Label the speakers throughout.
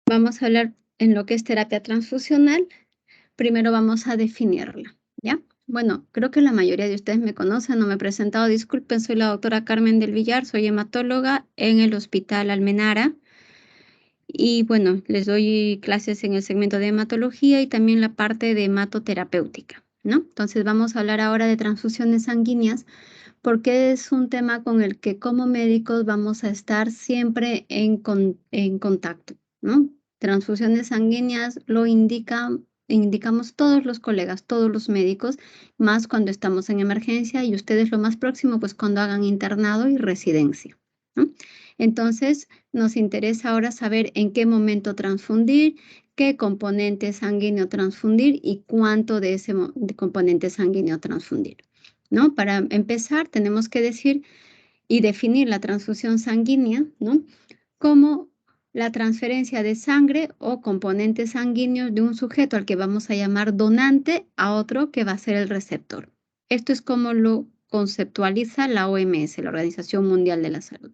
Speaker 1: Vamos a hablar en lo que es terapia transfusional. Primero vamos a definirla, ¿ya? Bueno, creo que la mayoría de ustedes me conocen, no me he presentado, disculpen, soy la doctora Carmen del Villar, soy hematóloga en el Hospital Almenara. Y bueno, les doy clases en el segmento de hematología y también la parte de hematoterapéutica, ¿no? Entonces vamos a hablar ahora de transfusiones sanguíneas porque es un tema con el que como médicos vamos a estar siempre en contacto, ¿no? Transfusiones sanguíneas lo indicamos todos los colegas, todos los médicos, más cuando estamos en emergencia y ustedes lo más próximo, pues cuando hagan internado y residencia, ¿no? Entonces, nos interesa ahora saber en qué momento transfundir, qué componente sanguíneo transfundir y cuánto de ese componente sanguíneo transfundir, ¿no? Para empezar, tenemos que decir y definir la transfusión sanguínea, ¿no? Como la transferencia de sangre o componentes sanguíneos de un sujeto al que vamos a llamar donante a otro que va a ser el receptor. Esto es como lo conceptualiza la OMS, la Organización Mundial de la Salud.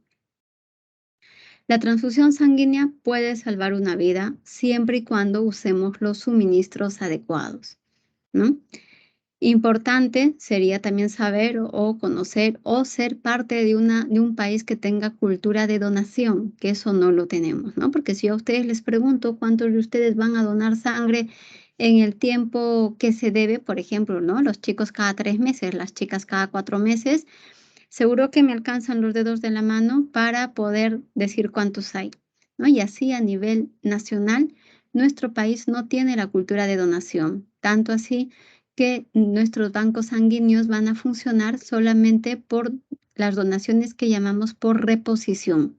Speaker 1: La transfusión sanguínea puede salvar una vida siempre y cuando usemos los suministros adecuados, ¿no? Importante sería también saber o conocer o ser parte de un país que tenga cultura de donación, que eso no lo tenemos, ¿no? Porque si yo a ustedes les pregunto cuántos de ustedes van a donar sangre en el tiempo que se debe, por ejemplo, ¿no? Los chicos cada 3 meses, las chicas cada 4 meses, seguro que me alcanzan los dedos de la mano para poder decir cuántos hay, ¿no? Y así a nivel nacional, nuestro país no tiene la cultura de donación, tanto así que nuestros bancos sanguíneos van a funcionar solamente por las donaciones que llamamos por reposición.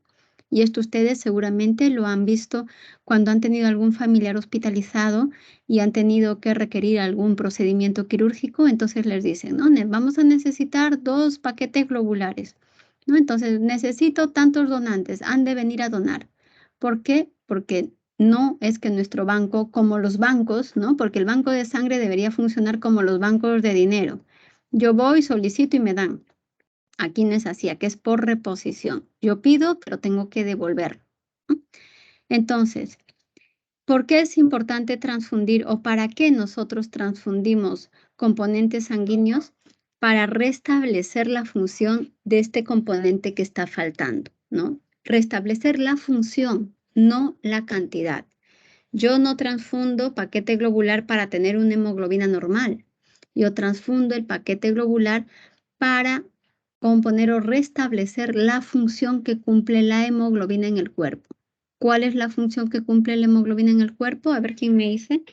Speaker 1: Y esto ustedes seguramente lo han visto cuando han tenido algún familiar hospitalizado y han tenido que requerir algún procedimiento quirúrgico, entonces les dicen, no, vamos a necesitar 2 paquetes globulares, ¿no? Entonces necesito tantos donantes, han de venir a donar. ¿Por qué? Porque no es que nuestro banco, como los bancos, ¿no? Porque el banco de sangre debería funcionar como los bancos de dinero. Yo voy, solicito y me dan. Aquí no es así, aquí es por reposición. Yo pido, pero tengo que devolver, ¿no? Entonces, ¿por qué es importante transfundir o para qué nosotros transfundimos componentes sanguíneos? Para restablecer la función de este componente que está faltando, ¿no? Restablecer la función, no la cantidad. Yo no transfundo paquete globular para tener una hemoglobina normal. Yo transfundo el paquete globular para componer o restablecer la función que cumple la hemoglobina en el cuerpo. ¿Cuál es la función que cumple la hemoglobina en el cuerpo? A ver quién me dice.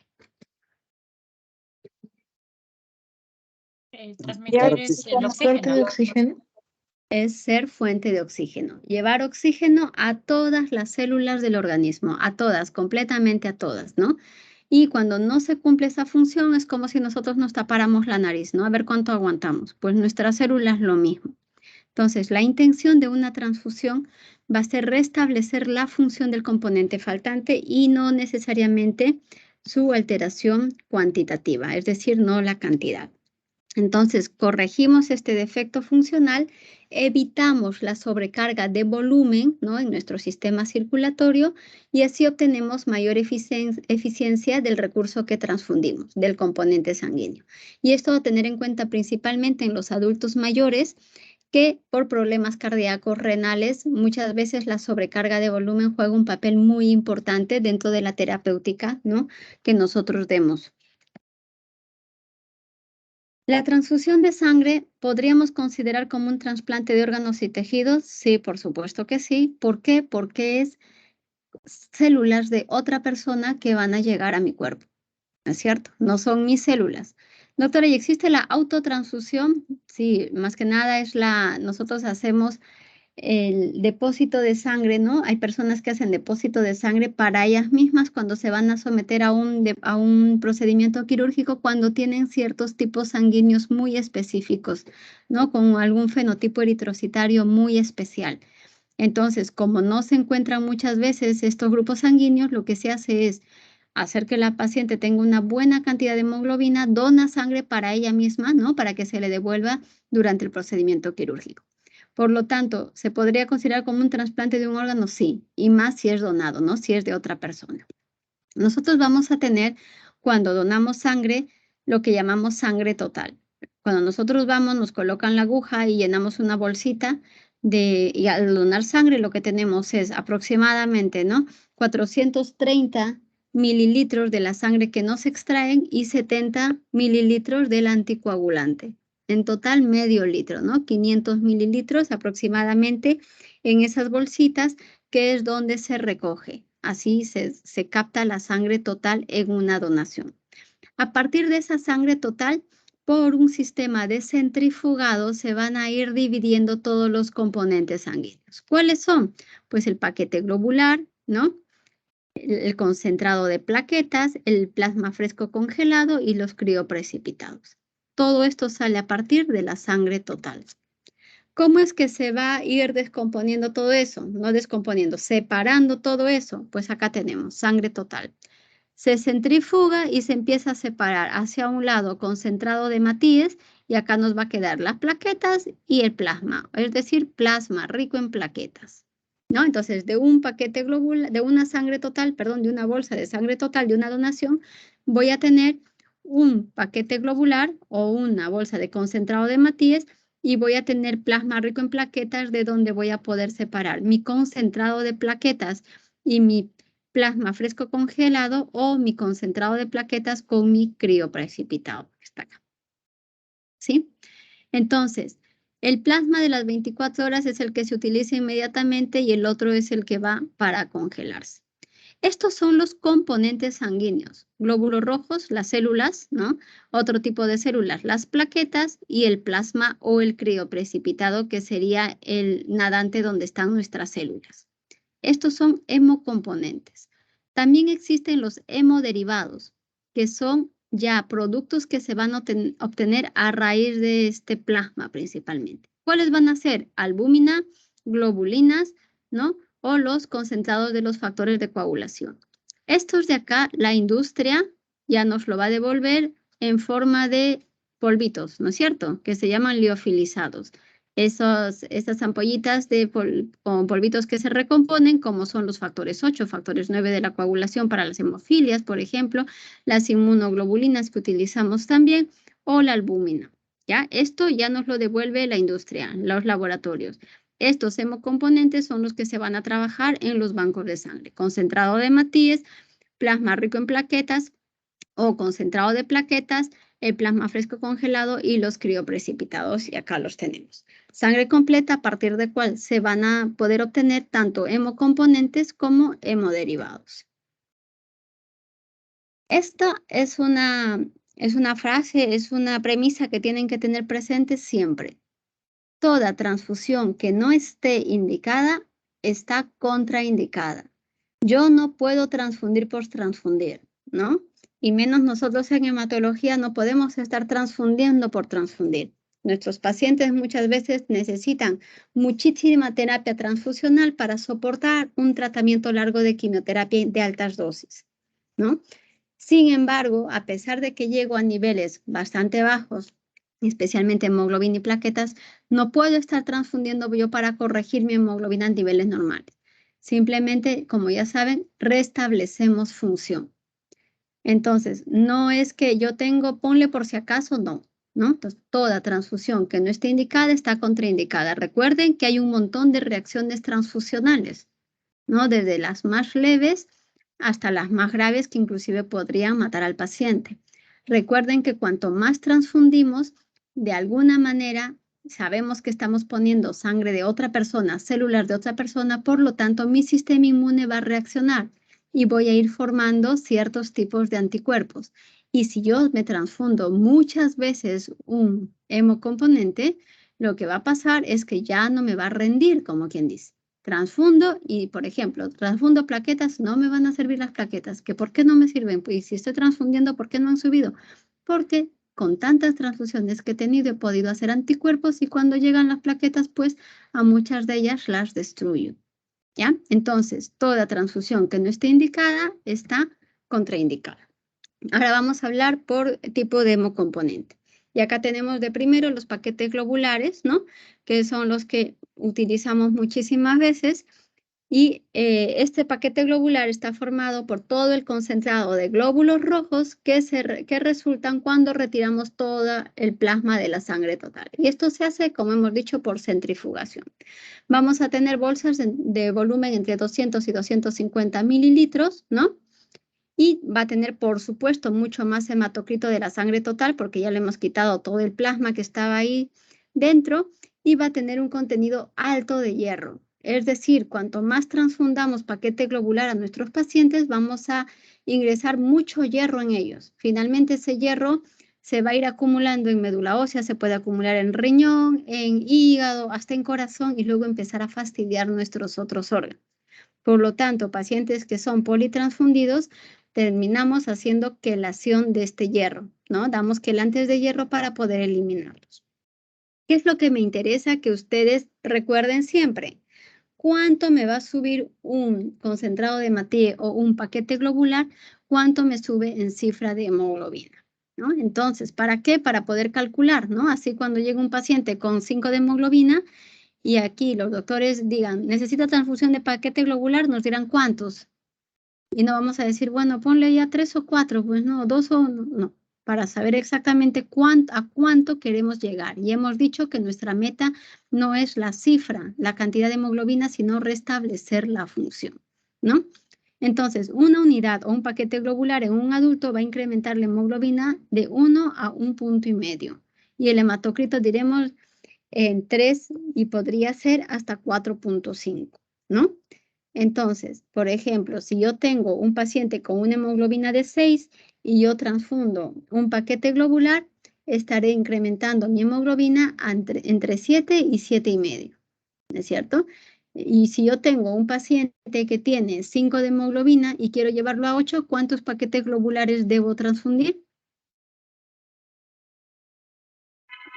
Speaker 2: Transmitir el oxígeno.
Speaker 1: Es ser fuente de oxígeno. Llevar oxígeno a todas las células del organismo, a todas, completamente a todas, ¿no? Y cuando no se cumple esa función es como si nosotros nos tapáramos la nariz, ¿no? A ver cuánto aguantamos. Pues nuestras células lo mismo. Entonces, la intención de una transfusión va a ser restablecer la función del componente faltante y no necesariamente su alteración cuantitativa, es decir, no la cantidad. Entonces, corregimos este defecto funcional, evitamos la sobrecarga de volumen, ¿no? En nuestro sistema circulatorio y así obtenemos mayor eficiencia del recurso que transfundimos, del componente sanguíneo. Y esto a tener en cuenta principalmente en los adultos mayores que por problemas cardíacos renales, muchas veces la sobrecarga de volumen juega un papel muy importante dentro de la terapéutica, ¿no? Que nosotros demos. ¿La transfusión de sangre podríamos considerar como un trasplante de órganos y tejidos? Sí, por supuesto que sí. ¿Por qué? Porque es células de otra persona que van a llegar a mi cuerpo, ¿no es cierto? No son mis células. Doctora, ¿y existe la autotransfusión? Sí, más que nada nosotros hacemos el depósito de sangre, ¿no? Hay personas que hacen depósito de sangre para ellas mismas cuando se van a someter a un procedimiento quirúrgico cuando tienen ciertos tipos sanguíneos muy específicos, ¿no? Con algún fenotipo eritrocitario muy especial. Entonces, como no se encuentran muchas veces estos grupos sanguíneos, lo que se hace es hacer que la paciente tenga una buena cantidad de hemoglobina, dona sangre para ella misma, ¿no? Para que se le devuelva durante el procedimiento quirúrgico. Por lo tanto, ¿se podría considerar como un trasplante de un órgano? Sí, y más si es donado, ¿no? Si es de otra persona. Nosotros vamos a tener, cuando donamos sangre, lo que llamamos sangre total. Cuando nosotros vamos, nos colocan la aguja y llenamos una bolsita y al donar sangre lo que tenemos es aproximadamente, ¿no? 430 mililitros de la sangre que nos extraen y 70 mililitros del anticoagulante. En total, medio litro, ¿no? 500 mililitros aproximadamente en esas bolsitas, que es donde se recoge. Así se capta la sangre total en una donación. A partir de esa sangre total, por un sistema de centrifugado, se van a ir dividiendo todos los componentes sanguíneos. ¿Cuáles son? Pues el paquete globular, ¿no? El concentrado de plaquetas, el plasma fresco congelado y los crioprecipitados. Todo esto sale a partir de la sangre total. ¿Cómo es que se va a ir descomponiendo todo eso? No descomponiendo, separando todo eso. Pues acá tenemos sangre total. Se centrifuga y se empieza a separar hacia un lado concentrado de Matías y acá nos va a quedar las plaquetas y el plasma, es decir, plasma rico en plaquetas, ¿no? Entonces, de un paquete globular, de una sangre total, perdón, de una bolsa de sangre total de una donación, voy a tener un paquete globular o una bolsa de concentrado de Matías y voy a tener plasma rico en plaquetas, de donde voy a poder separar mi concentrado de plaquetas y mi plasma fresco congelado o mi concentrado de plaquetas con mi crioprecipitado. Está acá. ¿Sí? Entonces, el plasma de las 24 horas es el que se utiliza inmediatamente y el otro es el que va para congelarse. Estos son los componentes sanguíneos, glóbulos rojos, las células, ¿no? Otro tipo de células, las plaquetas y el plasma o el crioprecipitado, que sería el nadante donde están nuestras células. Estos son hemocomponentes. También existen los hemoderivados, que son ya productos que se van a obtener a raíz de este plasma principalmente. ¿Cuáles van a ser? Albúmina, globulinas, ¿no? O los concentrados de los factores de coagulación. Estos de acá, la industria ya nos lo va a devolver en forma de polvitos, ¿no es cierto? Que se llaman liofilizados. Esas ampollitas con polvitos que se recomponen, como son los factores 8, factores 9 de la coagulación para las hemofilias, por ejemplo, las inmunoglobulinas que utilizamos también, o la albúmina. ¿Ya? Esto ya nos lo devuelve la industria, los laboratorios. Estos hemocomponentes son los que se van a trabajar en los bancos de sangre. Concentrado de Matías, plasma rico en plaquetas o concentrado de plaquetas, el plasma fresco congelado y los crioprecipitados, y acá los tenemos. Sangre completa, a partir de cual se van a poder obtener tanto hemocomponentes como hemoderivados. Esta es una frase, es una premisa que tienen que tener presente siempre. Toda transfusión que no esté indicada está contraindicada. Yo no puedo transfundir por transfundir, ¿no? Y menos nosotros en hematología no podemos estar transfundiendo por transfundir. Nuestros pacientes muchas veces necesitan muchísima terapia transfusional para soportar un tratamiento largo de quimioterapia de altas dosis, ¿no? Sin embargo, a pesar de que llego a niveles bastante bajos, especialmente hemoglobina y plaquetas, no puedo estar transfundiendo yo para corregir mi hemoglobina en niveles normales. Simplemente, como ya saben, restablecemos función. Entonces, no es que yo tengo, ponle por si acaso, no, ¿no? Entonces, toda transfusión que no esté indicada está contraindicada. Recuerden que hay un montón de reacciones transfusionales, ¿no? Desde las más leves hasta las más graves, que inclusive podrían matar al paciente. Recuerden que cuanto más transfundimos, de alguna manera sabemos que estamos poniendo sangre de otra persona, células de otra persona, por lo tanto mi sistema inmune va a reaccionar y voy a ir formando ciertos tipos de anticuerpos. Y si yo me transfundo muchas veces un hemocomponente, lo que va a pasar es que ya no me va a rendir, como quien dice. Transfundo y, por ejemplo, transfundo plaquetas, no me van a servir las plaquetas. ¿Que por qué no me sirven? Pues si estoy transfundiendo, ¿por qué no han subido? Porque con tantas transfusiones que he tenido, he podido hacer anticuerpos y cuando llegan las plaquetas, pues a muchas de ellas las destruyo. ¿Ya? Entonces, toda transfusión que no esté indicada está contraindicada. Ahora vamos a hablar por tipo de hemocomponente. Y acá tenemos de primero los paquetes globulares, ¿no? Que son los que utilizamos muchísimas veces. Y este paquete globular está formado por todo el concentrado de glóbulos rojos que resultan cuando retiramos todo el plasma de la sangre total. Y esto se hace, como hemos dicho, por centrifugación. Vamos a tener bolsas de volumen entre 200 y 250 mililitros, ¿no? Y va a tener, por supuesto, mucho más hematocrito de la sangre total porque ya le hemos quitado todo el plasma que estaba ahí dentro y va a tener un contenido alto de hierro. Es decir, cuanto más transfundamos paquete globular a nuestros pacientes, vamos a ingresar mucho hierro en ellos. Finalmente, ese hierro se va a ir acumulando en médula ósea, se puede acumular en riñón, en hígado, hasta en corazón y luego empezar a fastidiar nuestros otros órganos. Por lo tanto, pacientes que son politransfundidos, terminamos haciendo quelación de este hierro, ¿no? Damos quelantes de hierro para poder eliminarlos. ¿Qué es lo que me interesa que ustedes recuerden siempre? ¿Cuánto me va a subir un concentrado de Mathieu o un paquete globular? ¿Cuánto me sube en cifra de hemoglobina? ¿No? Entonces, ¿para qué? Para poder calcular, ¿no? Así cuando llega un paciente con 5 de hemoglobina y aquí los doctores digan, necesita transfusión de paquete globular, nos dirán cuántos. Y no vamos a decir, bueno, ponle ya 3 o 4, pues no, 2 o no, para saber exactamente a cuánto queremos llegar. Y hemos dicho que nuestra meta no es la cifra, la cantidad de hemoglobina, sino restablecer la función, ¿no? Entonces, una unidad o un paquete globular en un adulto va a incrementar la hemoglobina de 1 a 1,5 puntos. Y el hematocrito diremos en 3 y podría ser hasta 4,5, ¿no? Entonces, por ejemplo, si yo tengo un paciente con una hemoglobina de 6 y yo transfundo un paquete globular, estaré incrementando mi hemoglobina entre 7 y 7,5, ¿no es cierto? Y si yo tengo un paciente que tiene 5 de hemoglobina y quiero llevarlo a 8, ¿cuántos paquetes globulares debo transfundir?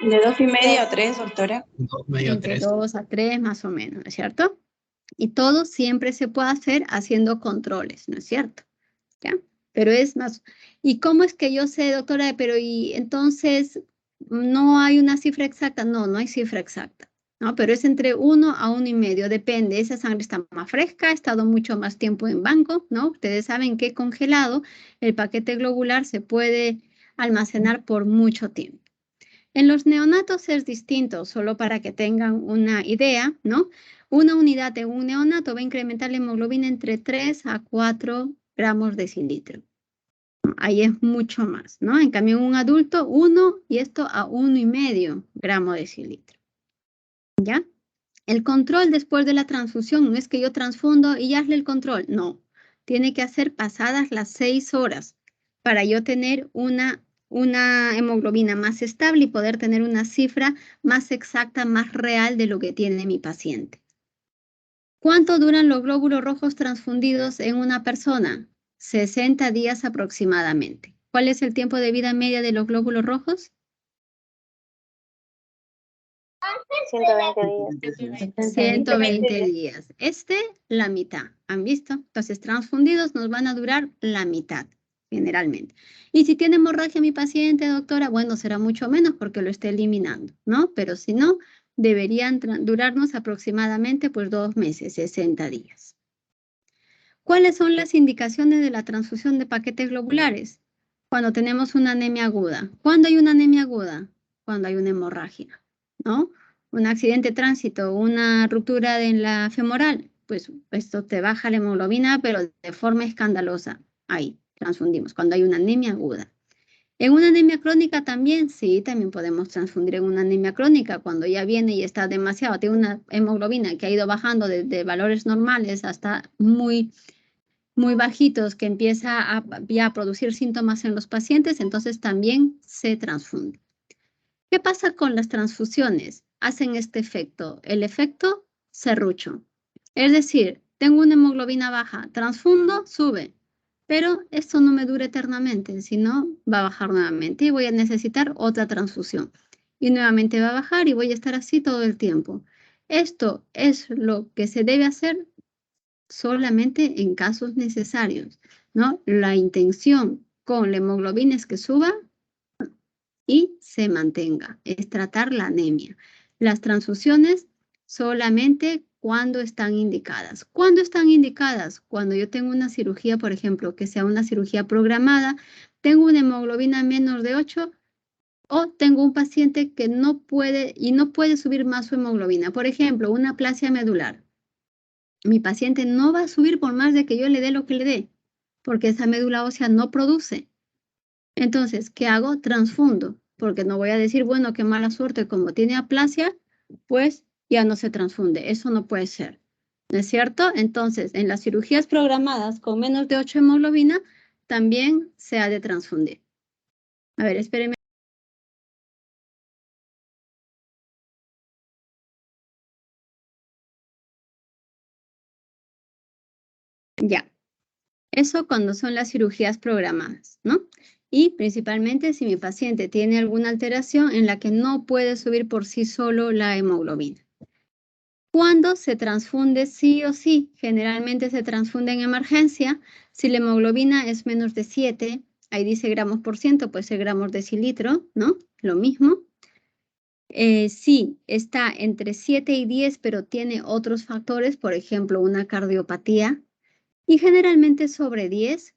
Speaker 3: De 2,5 a 3, doctora.
Speaker 1: Entre 2 a 3 más o menos, ¿no es cierto? Y todo siempre se puede hacer haciendo controles, ¿no es cierto? ¿Ya? Pero es más, ¿y cómo es que yo sé, doctora, pero y entonces no hay una cifra exacta? No, no hay cifra exacta, ¿no? Pero es entre 1 a 1,5, depende, esa sangre está más fresca, ha estado mucho más tiempo en banco, ¿no? Ustedes saben que congelado el paquete globular se puede almacenar por mucho tiempo. En los neonatos es distinto, solo para que tengan una idea, ¿no? Una unidad de un neonato va a incrementar la hemoglobina entre 3 a 4 gramos decilitro. Ahí es mucho más, ¿no? En cambio, en un adulto, 1 y esto a 1,5 gramos decilitro. ¿Ya? El control después de la transfusión no es que yo transfundo y ya hazle el control. No, tiene que hacer pasadas las 6 horas para yo tener una hemoglobina más estable y poder tener una cifra más exacta, más real de lo que tiene mi paciente. ¿Cuánto duran los glóbulos rojos transfundidos en una persona? 60 días aproximadamente. ¿Cuál es el tiempo de vida media de los glóbulos rojos?
Speaker 2: 120 días.
Speaker 1: 120 días. La mitad. ¿Han visto? Entonces, transfundidos nos van a durar la mitad, generalmente. Y si tiene hemorragia mi paciente, doctora, bueno, será mucho menos porque lo está eliminando, ¿no? Pero si no, deberían durarnos aproximadamente pues 2 meses, 60 días. ¿Cuáles son las indicaciones de la transfusión de paquetes globulares? Cuando tenemos una anemia aguda. ¿Cuándo hay una anemia aguda? Cuando hay una hemorragia, ¿no? Un accidente de tránsito, una ruptura en la femoral, pues esto te baja la hemoglobina, pero de forma escandalosa. Ahí transfundimos, cuando hay una anemia aguda. En una anemia crónica también, sí, también podemos transfundir en una anemia crónica cuando ya viene y está demasiado, tiene una hemoglobina que ha ido bajando desde valores normales hasta muy bajitos, que empieza a producir síntomas en los pacientes, entonces también se transfunde. ¿Qué pasa con las transfusiones? Hacen este efecto, el efecto serrucho. Es decir, tengo una hemoglobina baja, transfundo, sube, pero esto no me dura eternamente, sino va a bajar nuevamente y voy a necesitar otra transfusión. Y nuevamente va a bajar y voy a estar así todo el tiempo. Esto es lo que se debe hacer solamente en casos necesarios, ¿no? La intención con la hemoglobina es que suba y se mantenga. Es tratar la anemia. Las transfusiones solamente cuando están indicadas. ¿Cuándo están indicadas? Cuando yo tengo una cirugía, por ejemplo, que sea una cirugía programada, tengo una hemoglobina menos de 8 o tengo un paciente que no puede subir más su hemoglobina. Por ejemplo, una aplasia medular. Mi paciente no va a subir por más de que yo le dé lo que le dé, porque esa médula ósea no produce. Entonces, ¿qué hago? Transfundo, porque no voy a decir, bueno, qué mala suerte, como tiene aplasia, pues ya no se transfunde. Eso no puede ser, ¿no es cierto? Entonces, en las cirugías programadas con menos de 8 hemoglobina, también se ha de transfundir. A ver, espérenme. Ya, eso cuando son las cirugías programadas, ¿no? Y principalmente si mi paciente tiene alguna alteración en la que no puede subir por sí solo la hemoglobina. ¿Cuándo se transfunde sí o sí? Generalmente se transfunde en emergencia. Si la hemoglobina es menos de 7, ahí dice gramos por ciento, puede ser gramos decilitro, ¿no? Lo mismo. Si está entre 7 y 10, pero tiene otros factores, por ejemplo, una cardiopatía, y generalmente sobre 10,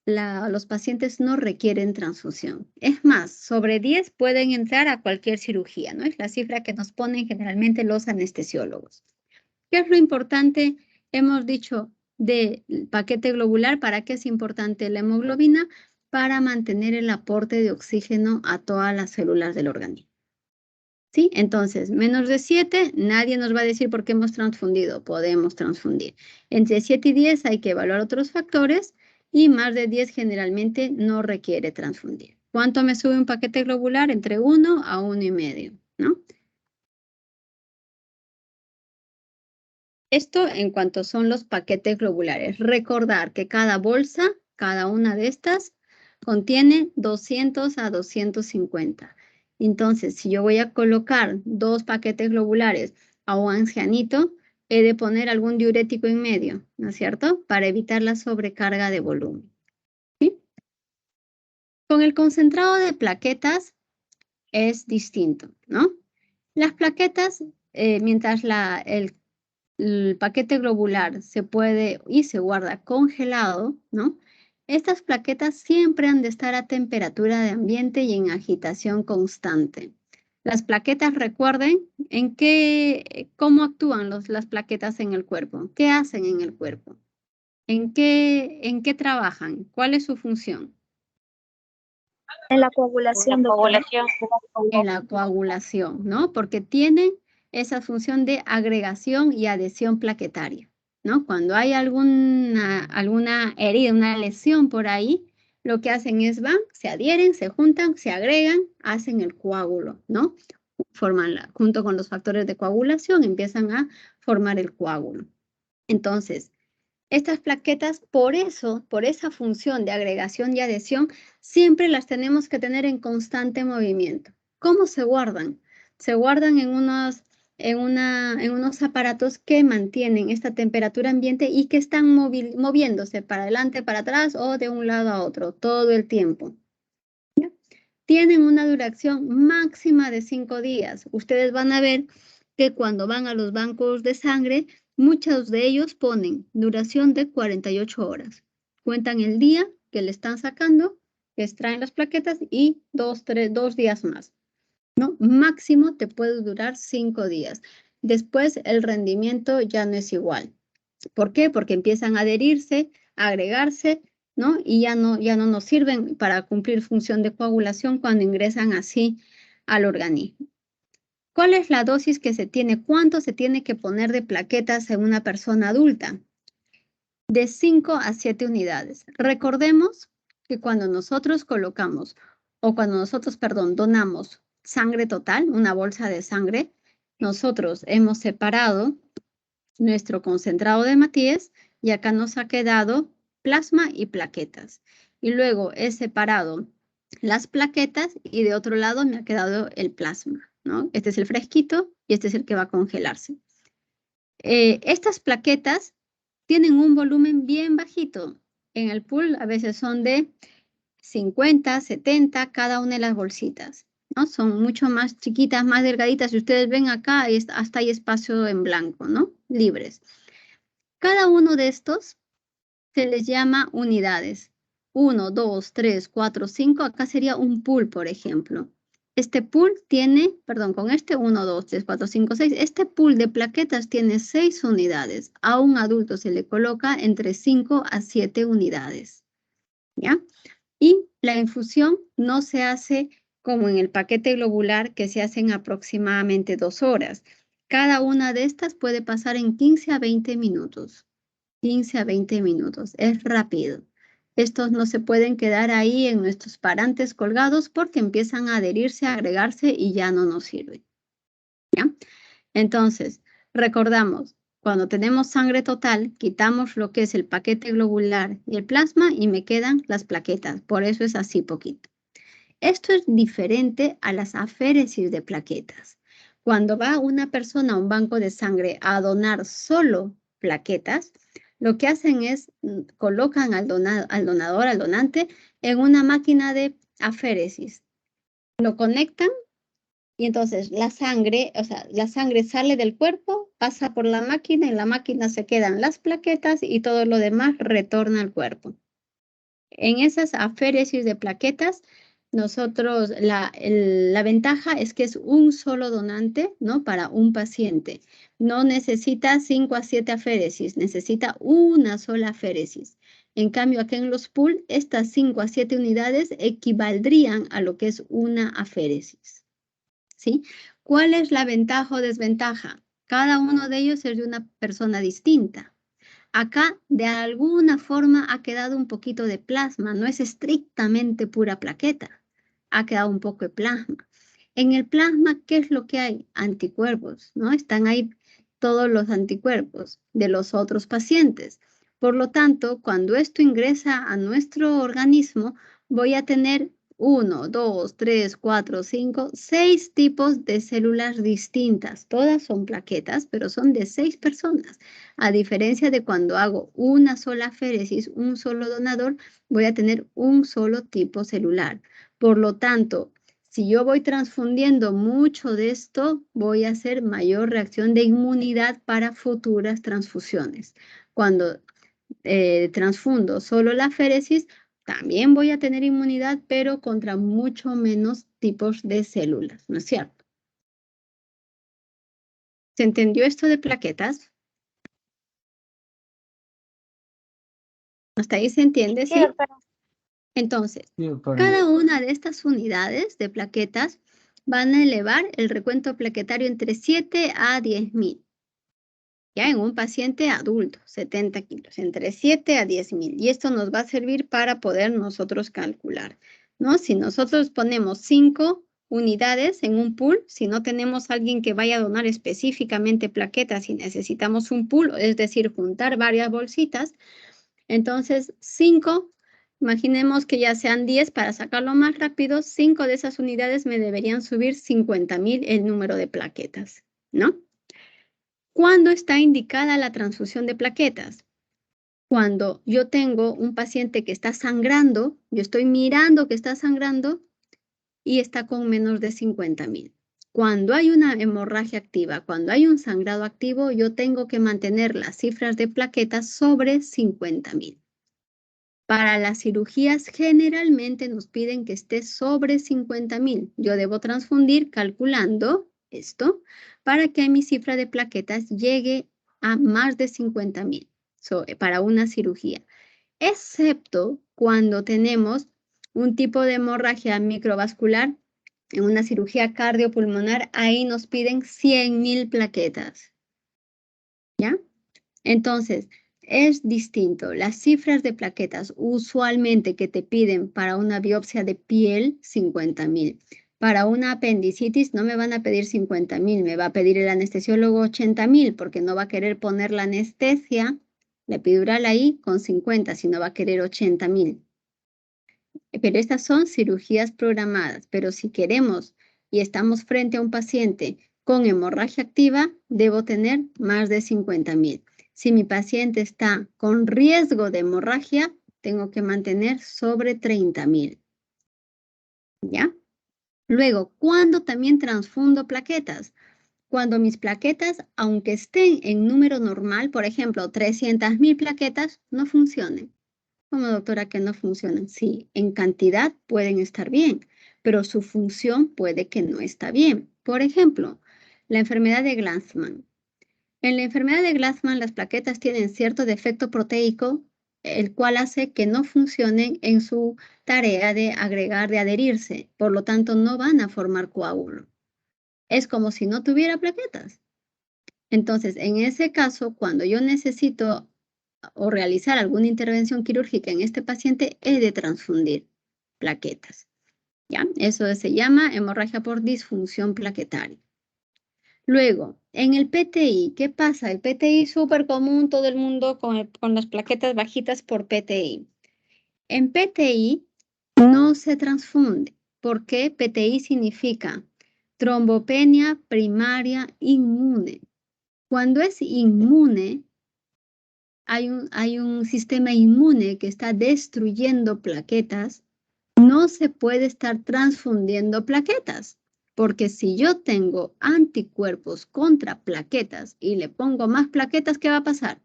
Speaker 1: los pacientes no requieren transfusión. Es más, sobre 10 pueden entrar a cualquier cirugía, ¿no? Es la cifra que nos ponen generalmente los anestesiólogos. ¿Qué es lo importante? Hemos dicho del paquete globular, ¿para qué es importante la hemoglobina? Para mantener el aporte de oxígeno a todas las células del organismo. ¿Sí? Entonces, menos de 7, nadie nos va a decir por qué hemos transfundido. Podemos transfundir. Entre 7 y 10 hay que evaluar otros factores y más de 10 generalmente no requiere transfundir. ¿Cuánto me sube un paquete globular? Entre 1 a 1,5, ¿no? Esto en cuanto son los paquetes globulares. Recordar que cada bolsa, cada una de estas, contiene 200 a 250. Entonces, si yo voy a colocar 2 paquetes globulares a un ancianito, he de poner algún diurético en medio, ¿no es cierto? Para evitar la sobrecarga de volumen. ¿Sí? Con el concentrado de plaquetas es distinto, ¿no? Las plaquetas, mientras el paquete globular se puede y se guarda congelado, ¿no? Estas plaquetas siempre han de estar a temperatura de ambiente y en agitación constante. Las plaquetas, recuerden, cómo actúan las plaquetas en el cuerpo, qué hacen en el cuerpo, en qué trabajan, cuál es su función.
Speaker 2: En la coagulación, doctora.
Speaker 1: En la coagulación, ¿no? Porque tienen esa función de agregación y adhesión plaquetaria, ¿no? Cuando hay alguna herida, una lesión por ahí, lo que hacen es se adhieren, se juntan, se agregan, hacen el coágulo, ¿no? Junto con los factores de coagulación, empiezan a formar el coágulo. Entonces, estas plaquetas, por esa función de agregación y adhesión, siempre las tenemos que tener en constante movimiento. ¿Cómo se guardan? Se guardan en unos aparatos que mantienen esta temperatura ambiente y que están moviéndose para adelante, para atrás o de un lado a otro todo el tiempo. ¿Ya? Tienen una duración máxima de 5 días. Ustedes van a ver que cuando van a los bancos de sangre, muchos de ellos ponen duración de 48 horas. Cuentan el día que le están sacando, que extraen las plaquetas y 2 días más, ¿no? Máximo te puede durar 5 días. Después el rendimiento ya no es igual. ¿Por qué? Porque empiezan a adherirse, a agregarse, ¿no? Y ya no nos sirven para cumplir función de coagulación cuando ingresan así al organismo. ¿Cuál es la dosis que se tiene? ¿Cuánto se tiene que poner de plaquetas en una persona adulta? De 5 a 7 unidades. Recordemos que cuando nosotros donamos sangre total, una bolsa de sangre, nosotros hemos separado nuestro concentrado de hematíes y acá nos ha quedado plasma y plaquetas. Y luego he separado las plaquetas y de otro lado me ha quedado el plasma, ¿no? Este es el fresquito y este es el que va a congelarse. Estas plaquetas tienen un volumen bien bajito. En el pool a veces son de 50, 70, cada una de las bolsitas, ¿no? Son mucho más chiquitas, más delgaditas. Si ustedes ven acá, hasta hay espacio en blanco, ¿no? Libres. Cada uno de estos se les llama unidades. 1, 2, 3, 4, 5. Acá sería un pool, por ejemplo. Este pool tiene, perdón, con este 1, 2, 3, 4, 5, 6. Este pool de plaquetas tiene 6 unidades. A un adulto se le coloca entre 5 a 7 unidades. ¿Ya? Y la infusión no se hace como en el paquete globular, que se hace en aproximadamente 2 horas. Cada una de estas puede pasar en 15 a 20 minutos. 15 a 20 minutos. Es rápido. Estos no se pueden quedar ahí en nuestros parantes colgados porque empiezan a adherirse, a agregarse y ya no nos sirven. ¿Ya? Entonces, recordamos, cuando tenemos sangre total, quitamos lo que es el paquete globular y el plasma y me quedan las plaquetas. Por eso es así poquito. Esto es diferente a las aféresis de plaquetas. Cuando va una persona a un banco de sangre a donar solo plaquetas, lo que hacen es colocan al donador, al donante, en una máquina de aféresis. Lo conectan y entonces la sangre, o sea, la sangre sale del cuerpo, pasa por la máquina, en la máquina se quedan las plaquetas y todo lo demás retorna al cuerpo. En esas aféresis de plaquetas, nosotros, la ventaja es que es un solo donante, ¿no? Para un paciente. No necesita 5 a 7 aféresis, necesita una sola aféresis. En cambio, aquí en los pool, estas 5 a 7 unidades equivaldrían a lo que es una aféresis. ¿Sí? ¿Cuál es la ventaja o desventaja? Cada uno de ellos es de una persona distinta. Acá, de alguna forma, ha quedado un poquito de plasma. No es estrictamente pura plaqueta. Ha quedado un poco de plasma. En el plasma, ¿qué es lo que hay? Anticuerpos, ¿no? Están ahí todos los anticuerpos de los otros pacientes. Por lo tanto, cuando esto ingresa a nuestro organismo, voy a tener 1, 2, 3, 4, 5, 6 tipos de células distintas. Todas son plaquetas, pero son de 6 personas. A diferencia de cuando hago una sola aféresis, un solo donador, voy a tener un solo tipo celular. Por lo tanto, si yo voy transfundiendo mucho de esto, voy a hacer mayor reacción de inmunidad para futuras transfusiones. Cuando transfundo solo la aféresis, también voy a tener inmunidad, pero contra mucho menos tipos de células, ¿no es cierto? ¿Se entendió esto de plaquetas? ¿Hasta ahí se entiende?
Speaker 2: Sí,
Speaker 1: ¿Sí?
Speaker 2: doctora.
Speaker 1: Entonces,
Speaker 4: Sí, doctora.
Speaker 1: cada una de estas unidades de plaquetas van a elevar el recuento plaquetario entre 7 a 10.000. Ya en un paciente adulto, 70 kilos, entre 7 a 10.000. Y esto nos va a servir para poder nosotros calcular, ¿no? Si nosotros ponemos 5 unidades en un pool, si no tenemos alguien que vaya a donar específicamente plaquetas y necesitamos un pool, es decir, juntar varias bolsitas, entonces 5, imaginemos que ya sean 10 para sacarlo más rápido, 5 de esas unidades me deberían subir 50.000 el número de plaquetas, ¿no? ¿Cuándo está indicada la transfusión de plaquetas? Cuando yo tengo un paciente que está sangrando, yo estoy mirando que está sangrando y está con menos de 50.000. Cuando hay una hemorragia activa, cuando hay un sangrado activo, yo tengo que mantener las cifras de plaquetas sobre 50.000. Para las cirugías generalmente nos piden que esté sobre 50.000. Yo debo transfundir calculando esto para que mi cifra de plaquetas llegue a más de 50.000 para una cirugía. Excepto cuando tenemos un tipo de hemorragia microvascular en una cirugía cardiopulmonar, ahí nos piden 100.000 plaquetas. ¿Ya? Entonces, es distinto. Las cifras de plaquetas usualmente que te piden para una biopsia de piel, 50.000. Para una apendicitis no me van a pedir 50.000, me va a pedir el anestesiólogo 80.000 porque no va a querer poner la anestesia, la epidural ahí con 50, sino va a querer 80.000. Pero estas son cirugías programadas, pero si queremos y estamos frente a un paciente con hemorragia activa, debo tener más de 50.000. Si mi paciente está con riesgo de hemorragia, tengo que mantener sobre 30.000. ¿Ya? Luego, ¿cuándo también transfundo plaquetas? Cuando mis plaquetas, aunque estén en número normal, por ejemplo, 300.000 plaquetas, no funcionen. Como doctora, que no funcionan. Sí, en cantidad pueden estar bien, pero su función puede que no está bien. Por ejemplo, la enfermedad de Glanzmann. En la enfermedad de Glanzmann, las plaquetas tienen cierto defecto proteico, el cual hace que no funcionen en su tarea de agregar, de adherirse. Por lo tanto, no van a formar coágulo. Es como si no tuviera plaquetas. Entonces, en ese caso, cuando yo necesito o realizar alguna intervención quirúrgica en este paciente, he de transfundir plaquetas. ¿Ya? Eso se llama hemorragia por disfunción plaquetaria. Luego, en el PTI, ¿qué pasa? El PTI súper común, todo el mundo con las plaquetas bajitas por PTI. En PTI no se transfunde. ¿Por qué? PTI significa trombopenia primaria inmune. Cuando es inmune, hay un sistema inmune que está destruyendo plaquetas, no se puede estar transfundiendo plaquetas, porque si yo tengo anticuerpos contra plaquetas y le pongo más plaquetas, ¿qué va a pasar?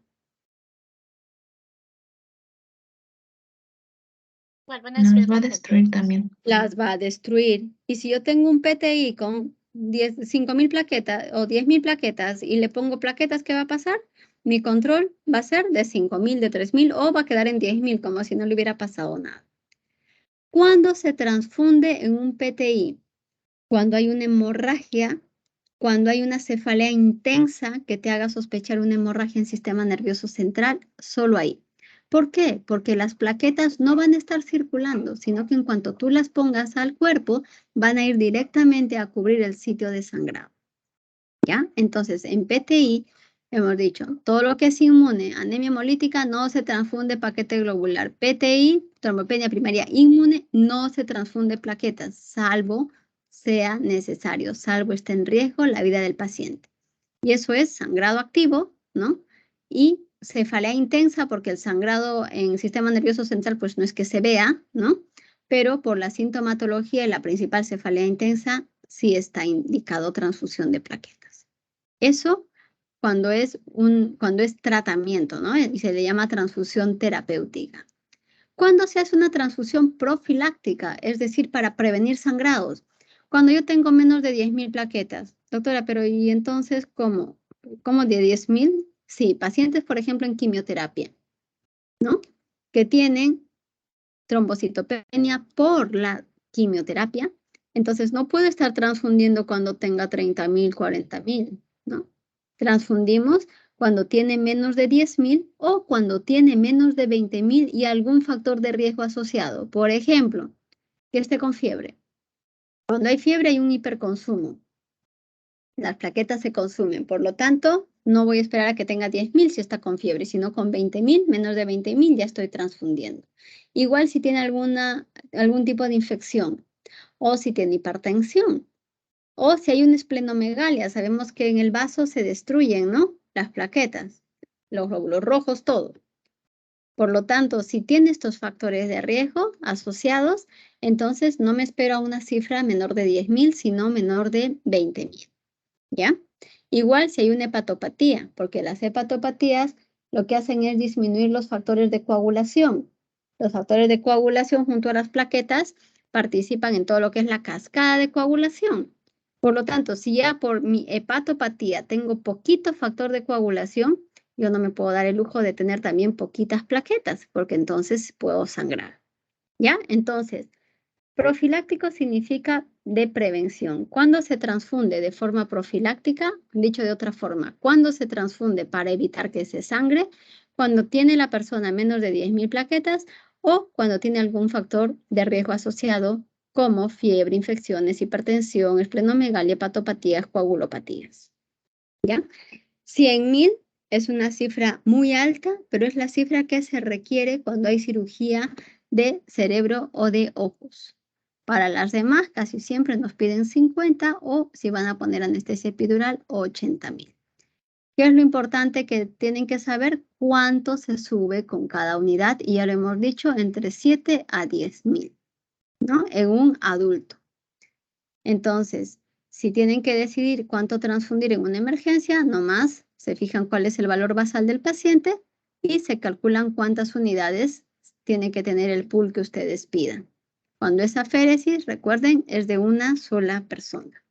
Speaker 2: Nos va a destruir también.
Speaker 1: Las va a destruir. Y si yo tengo un PTI con 5.000 plaquetas o 10.000 plaquetas y le pongo plaquetas, ¿qué va a pasar? Mi control va a ser de 5.000, de 3.000 o va a quedar en 10.000 como si no le hubiera pasado nada. ¿Cuándo se transfunde en un PTI? Cuando hay una hemorragia, cuando hay una cefalea intensa que te haga sospechar una hemorragia en sistema nervioso central, solo ahí. ¿Por qué? Porque las plaquetas no van a estar circulando, sino que en cuanto tú las pongas al cuerpo, van a ir directamente a cubrir el sitio de sangrado. ¿Ya? Entonces, en PTI, hemos dicho, todo lo que es inmune, anemia hemolítica, no se transfunde paquete globular. PTI, trombopenia primaria inmune, no se transfunde plaquetas, salvo sea necesario, salvo esté en riesgo la vida del paciente. Y eso es sangrado activo, ¿no? Y cefalea intensa, porque el sangrado en sistema nervioso central, pues no es que se vea, ¿no? Pero por la sintomatología y la principal cefalea intensa, sí está indicado transfusión de plaquetas. Eso cuando es tratamiento, ¿no? Y se le llama transfusión terapéutica. ¿Cuándo se hace una transfusión profiláctica? Es decir, para prevenir sangrados. Cuando yo tengo menos de 10.000 plaquetas. Doctora, pero ¿y entonces cómo? ¿Cómo de 10.000? Sí, pacientes, por ejemplo, en quimioterapia, ¿no? Que tienen trombocitopenia por la quimioterapia. Entonces, no puedo estar transfundiendo cuando tenga 30.000, 40.000, ¿no? Transfundimos cuando tiene menos de 10.000 o cuando tiene menos de 20.000 y algún factor de riesgo asociado. Por ejemplo, que esté con fiebre. Cuando hay fiebre hay un hiperconsumo. Las plaquetas se consumen, por lo tanto, no voy a esperar a que tenga 10.000 si está con fiebre, sino con 20.000, menos de 20.000 ya estoy transfundiendo. Igual si tiene algún tipo de infección o si tiene hipertensión o si hay una esplenomegalia. Sabemos que en el vaso se destruyen, ¿no? Las plaquetas, los glóbulos rojos, todo. Por lo tanto, si tiene estos factores de riesgo asociados, entonces no me espero a una cifra menor de 10.000, sino menor de 20.000. ¿Ya? Igual si hay una hepatopatía, porque las hepatopatías lo que hacen es disminuir los factores de coagulación. Los factores de coagulación junto a las plaquetas participan en todo lo que es la cascada de coagulación. Por lo tanto, si ya por mi hepatopatía tengo poquito factor de coagulación, yo no me puedo dar el lujo de tener también poquitas plaquetas, porque entonces puedo sangrar. ¿Ya? Entonces, profiláctico significa de prevención. ¿Cuándo se transfunde de forma profiláctica? Dicho de otra forma, ¿cuándo se transfunde para evitar que se sangre? Cuando tiene la persona menos de 10.000 plaquetas o cuando tiene algún factor de riesgo asociado como fiebre, infecciones, hipertensión, esplenomegalia, hepatopatías, coagulopatías. ¿Ya? 100.000 es una cifra muy alta, pero es la cifra que se requiere cuando hay cirugía de cerebro o de ojos. Para las demás, casi siempre nos piden 50 o si van a poner anestesia epidural, 80.000. ¿Qué es lo importante que tienen que saber? Cuánto se sube con cada unidad, y ya lo hemos dicho, entre 7 a 10.000, ¿no? En un adulto. Entonces, si tienen que decidir cuánto transfundir en una emergencia, nomás se fijan cuál es el valor basal del paciente y se calculan cuántas unidades tiene que tener el pool que ustedes pidan. Cuando es aféresis, recuerden, es de una sola persona.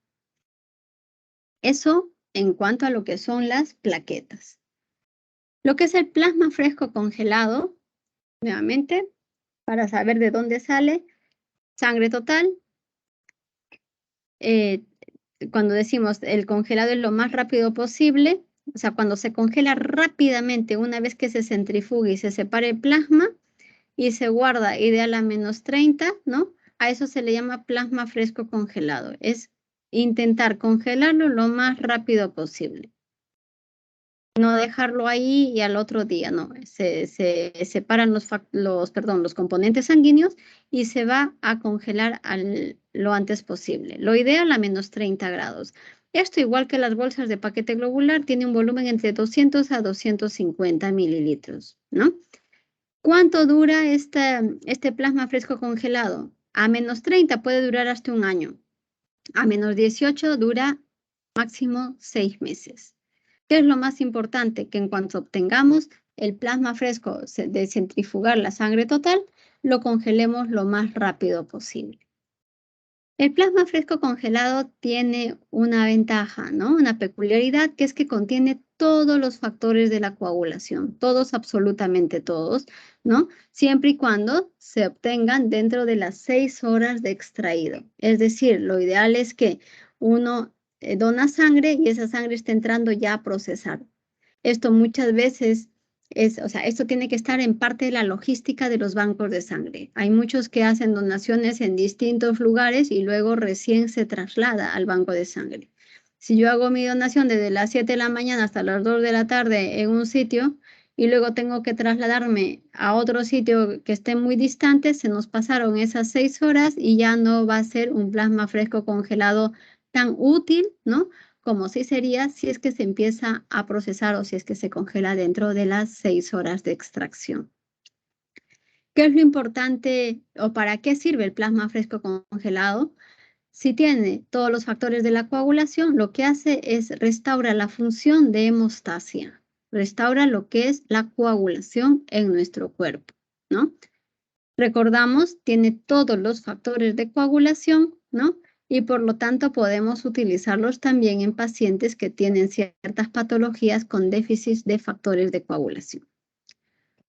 Speaker 1: Eso en cuanto a lo que son las plaquetas. Lo que es el plasma fresco congelado, nuevamente, para saber de dónde sale, sangre total. Cuando decimos el congelado es lo más rápido posible, o sea, cuando se congela rápidamente una vez que se centrifuga y se separa el plasma y se guarda ideal a -30, ¿no? A eso se le llama plasma fresco congelado. Es intentar congelarlo lo más rápido posible. No dejarlo ahí y al otro día, no. Se separan los componentes sanguíneos y se va a congelar lo antes posible. Lo ideal a -30 grados. Esto, igual que las bolsas de paquete globular, tiene un volumen entre 200 a 250 mililitros, ¿no? ¿Cuánto dura este plasma fresco congelado? A -30 puede durar hasta un año. A -18 dura máximo 6 meses. ¿Qué es lo más importante? Que en cuanto obtengamos el plasma fresco de centrifugar la sangre total, lo congelemos lo más rápido posible. El plasma fresco congelado tiene una ventaja, ¿no? Una peculiaridad, que es que contiene todos los factores de la coagulación, todos, absolutamente todos, ¿no? Siempre y cuando se obtengan dentro de las 6 horas de extraído. Es decir, lo ideal es que uno dona sangre y esa sangre está entrando ya a procesar. Esto muchas veces esto tiene que estar en parte de la logística de los bancos de sangre. Hay muchos que hacen donaciones en distintos lugares y luego recién se traslada al banco de sangre. Si yo hago mi donación desde las 7 de la mañana hasta las 2 de la tarde en un sitio y luego tengo que trasladarme a otro sitio que esté muy distante, se nos pasaron esas 6 horas y ya no va a ser un plasma fresco congelado tan útil, ¿no? Como sí sería si es que se empieza a procesar o si es que se congela dentro de las 6 horas de extracción. ¿Qué es lo importante o para qué sirve el plasma fresco congelado? Si tiene todos los factores de la coagulación, lo que hace es restaurar la función de hemostasia, restaura lo que es la coagulación en nuestro cuerpo, ¿no? Recordamos, tiene todos los factores de coagulación, ¿no? Y por lo tanto podemos utilizarlos también en pacientes que tienen ciertas patologías con déficit de factores de coagulación.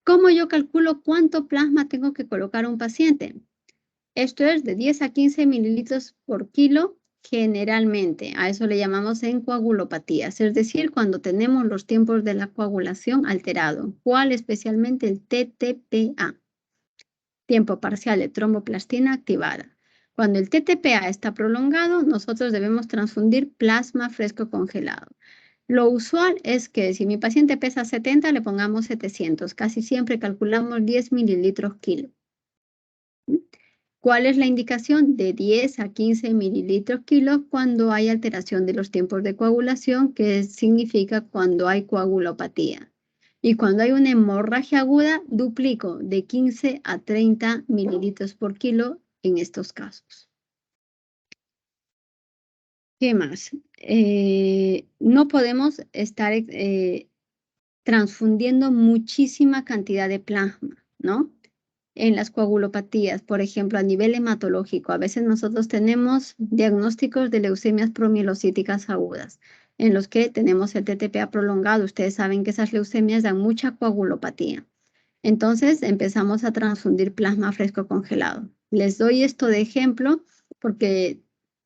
Speaker 1: ¿Cómo yo calculo cuánto plasma tengo que colocar a un paciente? Esto es de 10 a 15 mililitros por kilo generalmente. A eso le llamamos en coagulopatías, es decir, cuando tenemos los tiempos de la coagulación alterados. ¿Cuál? Especialmente el TTPA. Tiempo parcial de tromboplastina activada. Cuando el TTPA está prolongado, nosotros debemos transfundir plasma fresco congelado. Lo usual es que si mi paciente pesa 70, le pongamos 700. Casi siempre calculamos 10 mililitros kilo. ¿Cuál es la indicación? De 10 a 15 mililitros kilo cuando hay alteración de los tiempos de coagulación, que significa cuando hay coagulopatía. Y cuando hay una hemorragia aguda, duplico de 15 a 30 mililitros por kilo en estos casos. ¿Qué más? No podemos estar transfundiendo muchísima cantidad de plasma, ¿no? En las coagulopatías, por ejemplo, a nivel hematológico, a veces nosotros tenemos diagnósticos de leucemias promielocíticas agudas, en los que tenemos el TTPA prolongado. Ustedes saben que esas leucemias dan mucha coagulopatía. Entonces empezamos a transfundir plasma fresco congelado. Les doy esto de ejemplo porque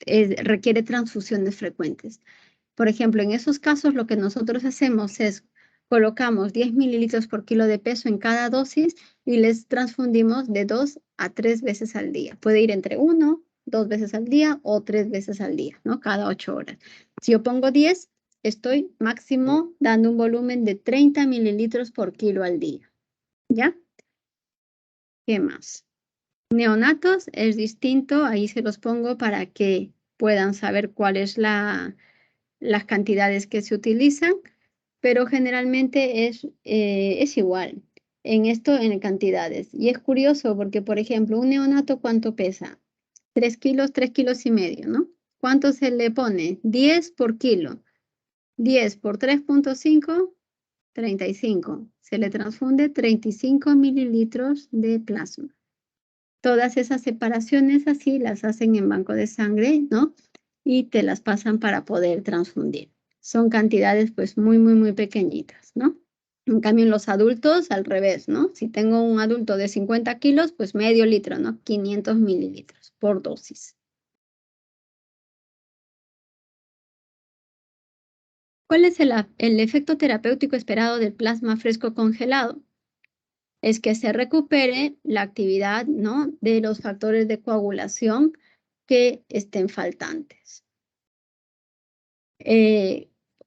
Speaker 1: requiere transfusiones frecuentes. Por ejemplo, en esos casos lo que nosotros hacemos es colocamos 10 mililitros por kilo de peso en cada dosis y les transfundimos de 2 a 3 veces al día. Puede ir entre 1, 2 veces al día o 3 veces al día, ¿no? Cada 8 horas. Si yo pongo 10, estoy máximo dando un volumen de 30 mililitros por kilo al día. ¿Ya? ¿Qué más? Neonatos es distinto, ahí se los pongo para que puedan saber cuáles las cantidades que se utilizan. pero generalmente es igual. En esto, en cantidades. Y es curioso porque, por ejemplo, un neonato, ¿cuánto pesa? 3 kilos, 3,5 kilos, ¿no? ¿Cuánto se le pone? 10 por kilo. 10 por 3,5, 35. Se le transfunde 35 mililitros de plasma. Todas esas separaciones así las hacen en banco de sangre, ¿no? Y te las pasan para poder transfundir. Son cantidades pues muy, muy, muy pequeñitas, ¿no? En cambio, en los adultos, al revés, ¿no? Si tengo un adulto de 50 kilos, pues medio litro, ¿no? 500 mililitros por dosis. ¿Cuál es el efecto terapéutico esperado del plasma fresco congelado? Es que se recupere la actividad, ¿no?, de los factores de coagulación que estén faltantes.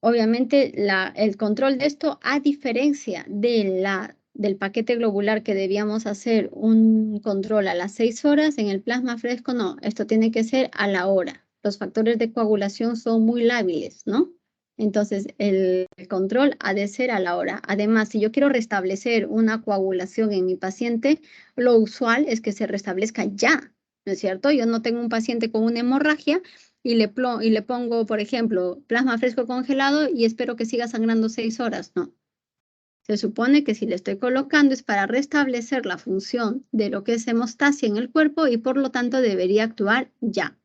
Speaker 1: Obviamente, el control de esto, a diferencia del paquete globular que debíamos hacer un control a las 6 horas, en el plasma fresco no, esto tiene que ser a la hora. Los factores de coagulación son muy lábiles, ¿no? Entonces, el control ha de ser a la hora. Además, si yo quiero restablecer una coagulación en mi paciente, lo usual es que se restablezca ya, ¿no es cierto? Yo no tengo un paciente con una hemorragia y le pongo, por ejemplo, plasma fresco congelado y espero que siga sangrando 6 horas. No. Se supone que si le estoy colocando es para restablecer la función de lo que es hemostasia en el cuerpo y por lo tanto debería actuar ya.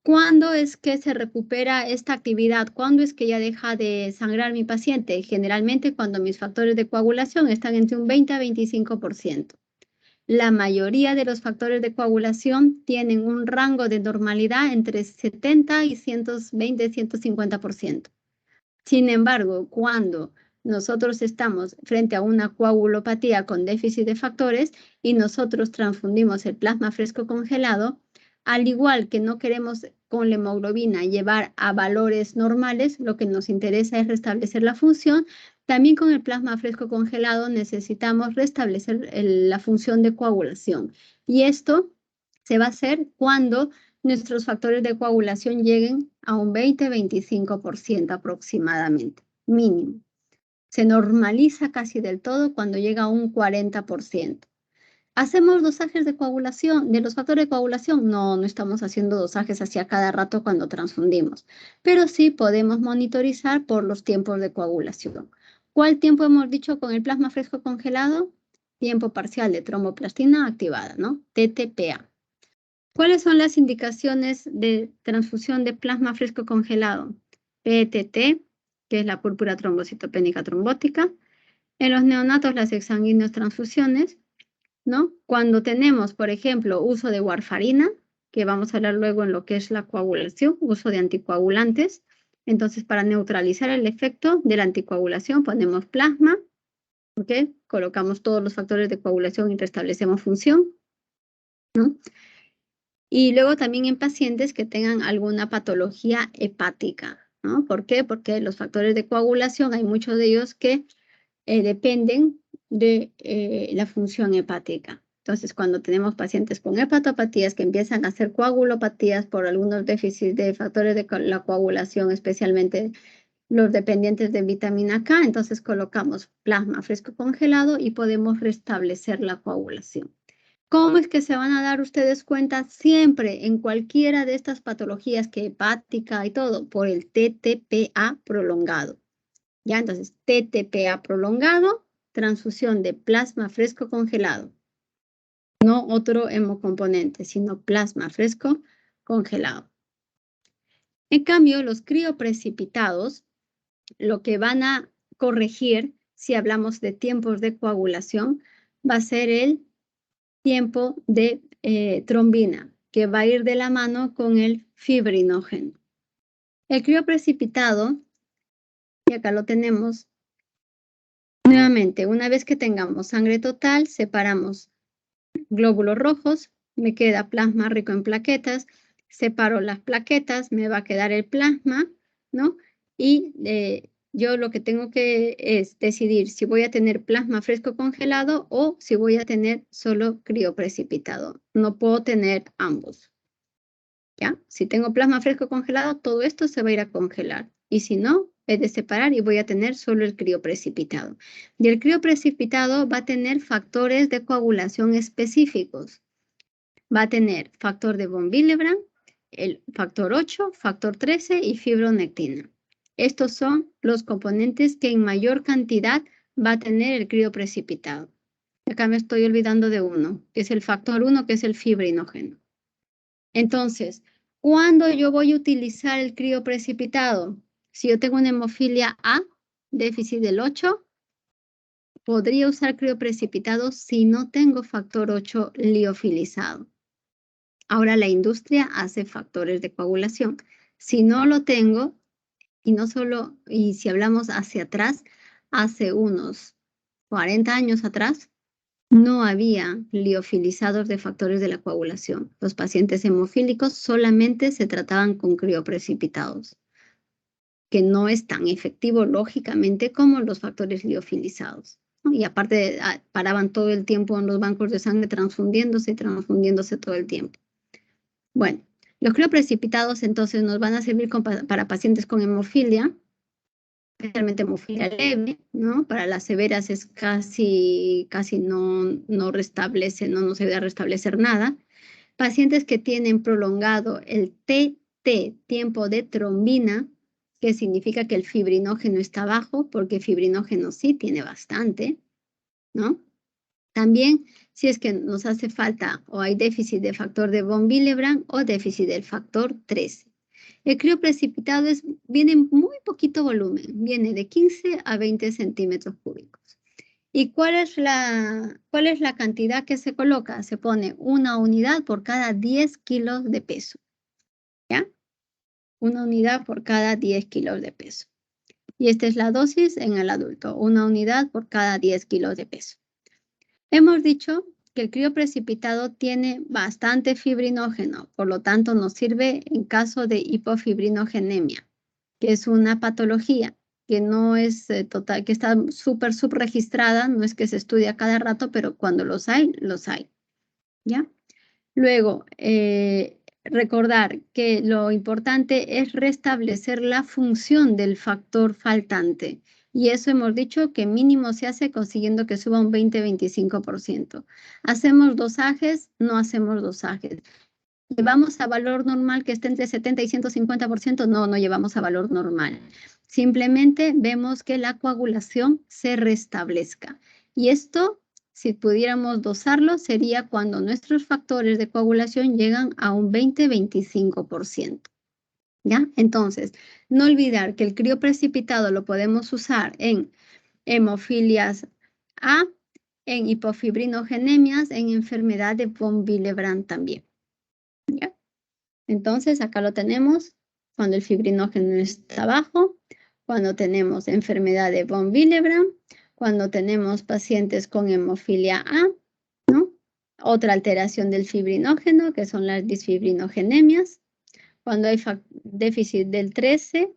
Speaker 1: ¿Cuándo es que se recupera esta actividad? ¿Cuándo es que ya deja de sangrar mi paciente? Generalmente cuando mis factores de coagulación están entre un 20 a 25%. La mayoría de los factores de coagulación tienen un rango de normalidad entre 70 y 120, 150%. Sin embargo, cuando nosotros estamos frente a una coagulopatía con déficit de factores y nosotros transfundimos el plasma fresco congelado, al igual que no queremos con la hemoglobina llevar a valores normales, lo que nos interesa es restablecer la función. También con el plasma fresco congelado necesitamos restablecer la función de coagulación. Y esto se va a hacer cuando nuestros factores de coagulación lleguen a un 20-25% aproximadamente, mínimo. Se normaliza casi del todo cuando llega a un 40%. ¿Hacemos dosajes de coagulación, de los factores de coagulación? No, no estamos haciendo dosajes hacia cada rato cuando transfundimos, pero sí podemos monitorizar por los tiempos de coagulación. ¿Cuál tiempo hemos dicho con el plasma fresco congelado? Tiempo parcial de tromboplastina activada, ¿no? TTPA. ¿Cuáles son las indicaciones de transfusión de plasma fresco congelado? PTT, que es la púrpura trombocitopénica trombótica. En los neonatos, las exsanguíneas transfusiones, ¿no? Cuando tenemos, por ejemplo, uso de warfarina, que vamos a hablar luego en lo que es la coagulación, uso de anticoagulantes. Entonces, para neutralizar el efecto de la anticoagulación, ponemos plasma, ¿ok? Colocamos todos los factores de coagulación y restablecemos función, ¿no? Y luego también en pacientes que tengan alguna patología hepática, ¿no? ¿Por qué? Porque los factores de coagulación, hay muchos de ellos que dependen de la función hepática. Entonces, cuando tenemos pacientes con hepatopatías que empiezan a hacer coagulopatías por algunos déficits de factores de la coagulación, especialmente los dependientes de vitamina K, entonces colocamos plasma fresco congelado y podemos restablecer la coagulación. ¿Cómo es que se van a dar ustedes cuenta siempre en cualquiera de estas patologías que hepática y todo? Por el TTPA prolongado. Ya, entonces, TTPA prolongado, transfusión de plasma fresco congelado. No otro hemocomponente, sino plasma fresco congelado. En cambio, los crioprecipitados, lo que van a corregir, si hablamos de tiempos de coagulación, va a ser el tiempo de trombina, que va a ir de la mano con el fibrinógeno. El crioprecipitado, y acá lo tenemos, nuevamente, una vez que tengamos sangre total, separamos glóbulos rojos, me queda plasma rico en plaquetas, separo las plaquetas, me va a quedar el plasma, ¿no? Y yo lo que tengo que es decidir si voy a tener plasma fresco congelado o si voy a tener solo crioprecipitado. No puedo tener ambos. ¿Ya? Si tengo plasma fresco congelado, todo esto se va a ir a congelar. Y si no, he de separar y voy a tener solo el crioprecipitado. Y el crioprecipitado va a tener factores de coagulación específicos. Va a tener factor de von Willebrand, el factor 8, factor 13 y fibronectina. Estos son los componentes que en mayor cantidad va a tener el crioprecipitado. Acá me estoy olvidando de uno, que es el factor 1, que es el fibrinógeno. Entonces, ¿cuándo yo voy a utilizar el crioprecipitado? Si yo tengo una hemofilia A, déficit del 8, podría usar crioprecipitado si no tengo factor 8 liofilizado. Ahora la industria hace factores de coagulación. Si no lo tengo, y no solo, y si hablamos hacia atrás, hace unos 40 años atrás, no había liofilizados de factores de la coagulación. Los pacientes hemofílicos solamente se trataban con crioprecipitados, que no es tan efectivo lógicamente como los factores liofilizados, ¿no? Y aparte paraban todo el tiempo en los bancos de sangre transfundiéndose y transfundiéndose todo el tiempo. Bueno, los crioprecipitados entonces nos van a servir para pacientes con hemofilia, especialmente hemofilia leve, ¿no? Para las severas es casi no restablece, no se debe restablecer nada. Pacientes que tienen prolongado el TT, tiempo de trombina, que significa que el fibrinógeno está bajo, porque fibrinógeno sí tiene bastante, ¿no? También si es que nos hace falta o hay déficit de factor de von Willebrand o déficit del factor 13. El crioprecipitado viene muy poquito volumen, viene de 15 a 20 centímetros cúbicos. ¿Y cuál es la cantidad que se coloca? Se pone una unidad por cada 10 kilos de peso, ¿ya? Una unidad por cada 10 kilos de peso. Y esta es la dosis en el adulto, una unidad por cada 10 kilos de peso. Hemos dicho que el crioprecipitado tiene bastante fibrinógeno, por lo tanto nos sirve en caso de hipofibrinogénemia, que es una patología que no es total, que está súper subregistrada, no es que se estudia cada rato, pero cuando los hay, ¿ya? Luego, recordar que lo importante es restablecer la función del factor faltante. Y eso hemos dicho que mínimo se hace consiguiendo que suba un 20-25%. ¿Hacemos dosajes? No hacemos dosajes. ¿Llevamos a valor normal que esté entre 70 y 150%? No, no llevamos a valor normal. Simplemente vemos que la coagulación se restablezca. Y esto, si pudiéramos dosarlo, sería cuando nuestros factores de coagulación llegan a un 20-25%. ¿Ya? Entonces, no olvidar que el crioprecipitado lo podemos usar en hemofilias A, en hipofibrinogénemias, en enfermedad de von Willebrand también. ¿Ya? Entonces, acá lo tenemos cuando el fibrinógeno está bajo, cuando tenemos enfermedad de von Willebrand, cuando tenemos pacientes con hemofilia A, ¿no? Otra alteración del fibrinógeno, que son las disfibrinogénemias, cuando hay déficit del 13,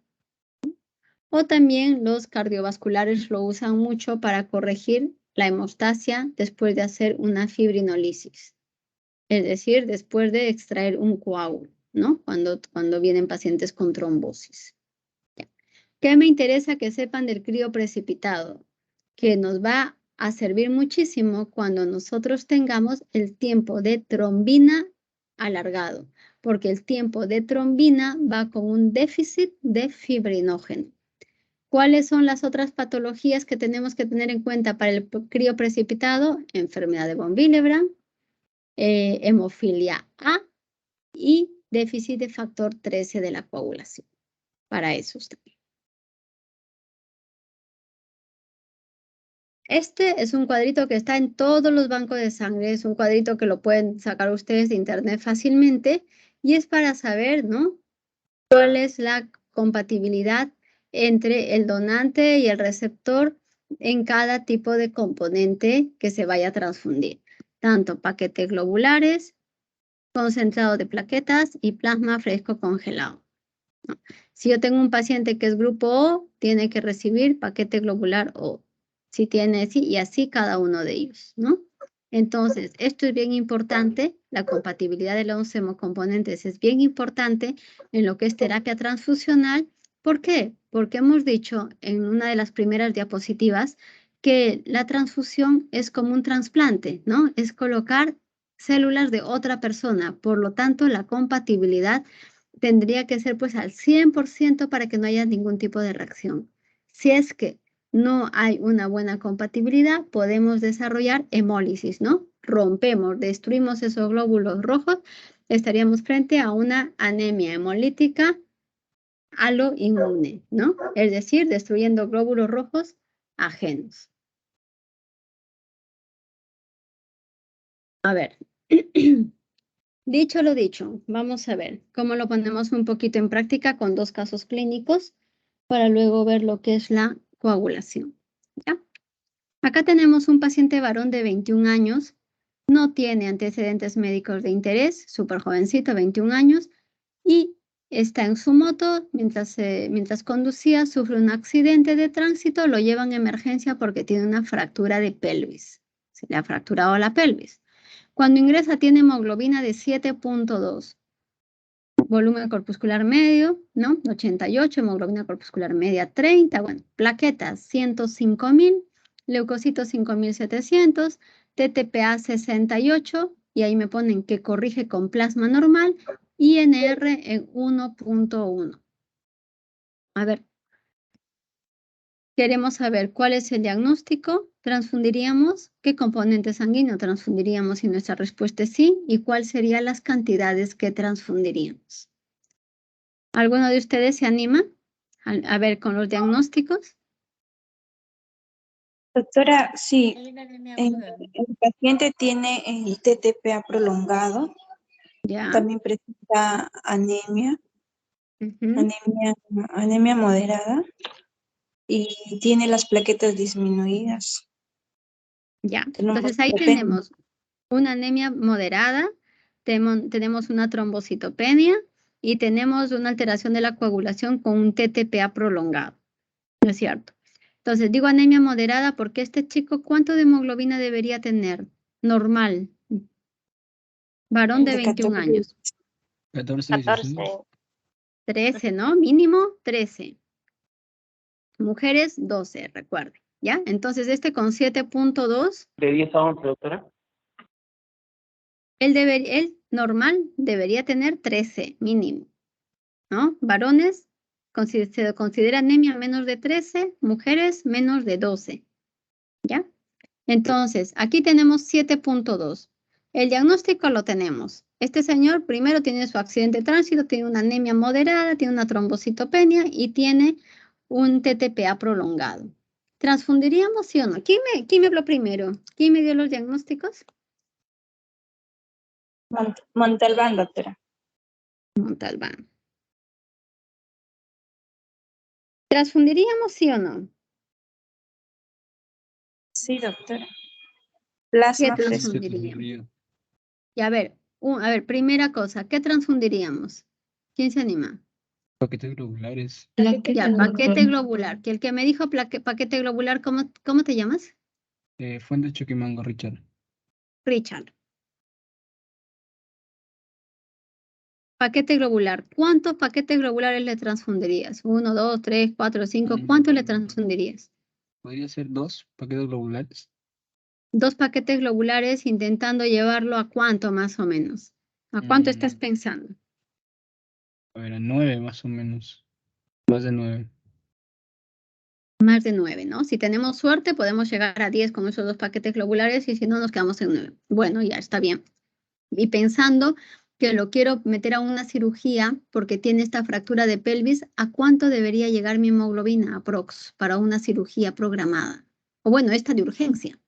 Speaker 1: o también los cardiovasculares lo usan mucho para corregir la hemostasia después de hacer una fibrinolisis, es decir, después de extraer un coágulo, ¿no? Cuando vienen pacientes con trombosis. ¿Qué me interesa que sepan del crioprecipitado? Que nos va a servir muchísimo cuando nosotros tengamos el tiempo de trombina alargado, porque el tiempo de trombina va con un déficit de fibrinógeno. ¿Cuáles son las otras patologías que tenemos que tener en cuenta para el crioprecipitado? Enfermedad de von Willebrand, hemofilia A y déficit de factor 13 de la coagulación. Para eso también. Este es un cuadrito que está en todos los bancos de sangre, es un cuadrito que lo pueden sacar ustedes de internet fácilmente y es para saber, ¿no? ¿Cuál es la compatibilidad entre el donante y el receptor en cada tipo de componente que se vaya a transfundir? Tanto paquetes globulares, concentrado de plaquetas y plasma fresco congelado, ¿no? Si yo tengo un paciente que es grupo O, tiene que recibir paquete globular O. Si tiene, sí, y así cada uno de ellos, ¿no? Entonces, esto es bien importante, la compatibilidad de los hemocomponentes es bien importante en lo que es terapia transfusional ¿Por qué? Porque hemos dicho en una de las primeras diapositivas que la transfusión es como un trasplante, ¿no? Es colocar células de otra persona. Por lo tanto, la compatibilidad tendría que ser pues al 100% para que no haya ningún tipo de reacción. Si es que no hay una buena compatibilidad, podemos desarrollar hemólisis, ¿no? Rompemos, destruimos esos glóbulos rojos, estaríamos frente a una anemia hemolítica aloinmune, ¿no? Es decir, destruyendo glóbulos rojos ajenos. A ver, dicho lo dicho, vamos a ver cómo lo ponemos un poquito en práctica con dos casos clínicos para luego ver lo que es la coagulación, ¿ya? Acá tenemos un paciente varón de 21 años, no tiene antecedentes médicos de interés, súper jovencito, 21 años, y está en su moto, mientras conducía, sufre un accidente de tránsito, lo llevan a emergencia porque tiene una fractura de pelvis. Se le ha fracturado la pelvis. Cuando ingresa tiene hemoglobina de 7.2, volumen corpuscular medio, ¿no? 88, hemoglobina corpuscular media 30, bueno, plaquetas 105.000, leucocitos 5.700, TTPA 68, y ahí me ponen que corrige con plasma normal, INR en 1.1. A ver, queremos saber cuál es el diagnóstico, transfundiríamos, qué componente sanguíneo transfundiríamos si nuestra respuesta es sí, y cuáles serían las cantidades que transfundiríamos. ¿Alguno de ustedes se anima a ver con los diagnósticos?
Speaker 3: Doctora, sí,
Speaker 2: El
Speaker 3: el paciente tiene el TTPA prolongado,
Speaker 1: Ya.
Speaker 3: también presenta anemia,
Speaker 1: Ujú,
Speaker 3: anemia moderada y tiene las plaquetas disminuidas.
Speaker 1: ya.
Speaker 3: Tenemos
Speaker 1: Entonces ahí
Speaker 3: trombopenia.
Speaker 1: tenemos una anemia moderada, tenemos una trombocitopenia y tenemos una alteración de la coagulación con un TTPA prolongado, ¿no es cierto? Entonces digo anemia moderada porque este chico, ¿cuánto de hemoglobina debería tener? Normal, varón de
Speaker 3: De
Speaker 1: 21
Speaker 3: 14.
Speaker 1: años.
Speaker 4: 14, 16.
Speaker 1: 13, ¿no? Mínimo 13. Mujeres 12, recuerden, ¿ya? Entonces este con 7.2,
Speaker 5: ¿De 10 a 11, doctora?
Speaker 1: él normal debería tener 13 mínimo, ¿no? Varones se considera anemia menos de 13, mujeres menos de 12, ¿ya? Entonces, aquí tenemos 7.2. El diagnóstico lo tenemos. Este señor primero tiene su accidente de tránsito, tiene una anemia moderada, tiene una trombocitopenia y tiene un TTPA prolongado. ¿Transfundiríamos sí o no? ¿Quién me habló primero? ¿Quién me dio los diagnósticos?
Speaker 3: Montalbán, doctora.
Speaker 1: Montalbán. ¿Transfundiríamos sí o no?
Speaker 3: Sí, doctora.
Speaker 1: ¿Qué
Speaker 3: Plasma
Speaker 4: Sí, se
Speaker 3: fresco.
Speaker 1: transfundiríamos?
Speaker 4: transfundiría.
Speaker 1: Y a ver, primera cosa, ¿qué transfundiríamos? ¿Quién se anima?
Speaker 4: Paquetes globulares.
Speaker 1: Ya, paquete globular. Que el que me dijo paquete globular, ¿cómo te llamas?
Speaker 4: Fuente Choquimango, Richard.
Speaker 1: Richard. Paquete globular. ¿Cuántos paquetes globulares le transfundirías? 1, 2, 3, 4, 5. ¿Cuántos le transfundirías?
Speaker 4: Podría ser 2 paquetes globulares.
Speaker 1: 2 paquetes globulares intentando llevarlo a cuánto más o menos. ¿A cuánto estás pensando?
Speaker 4: A ver, a 9 más o menos. Más de 9.
Speaker 1: Más de 9, ¿no? Si tenemos suerte podemos llegar a 10 con esos 2 paquetes globulares y si no nos quedamos en 9. Bueno, ya está bien. Y pensando que lo quiero meter a una cirugía porque tiene esta fractura de pelvis, ¿a cuánto debería llegar mi hemoglobina aprox para una cirugía programada? O bueno, esta de urgencia.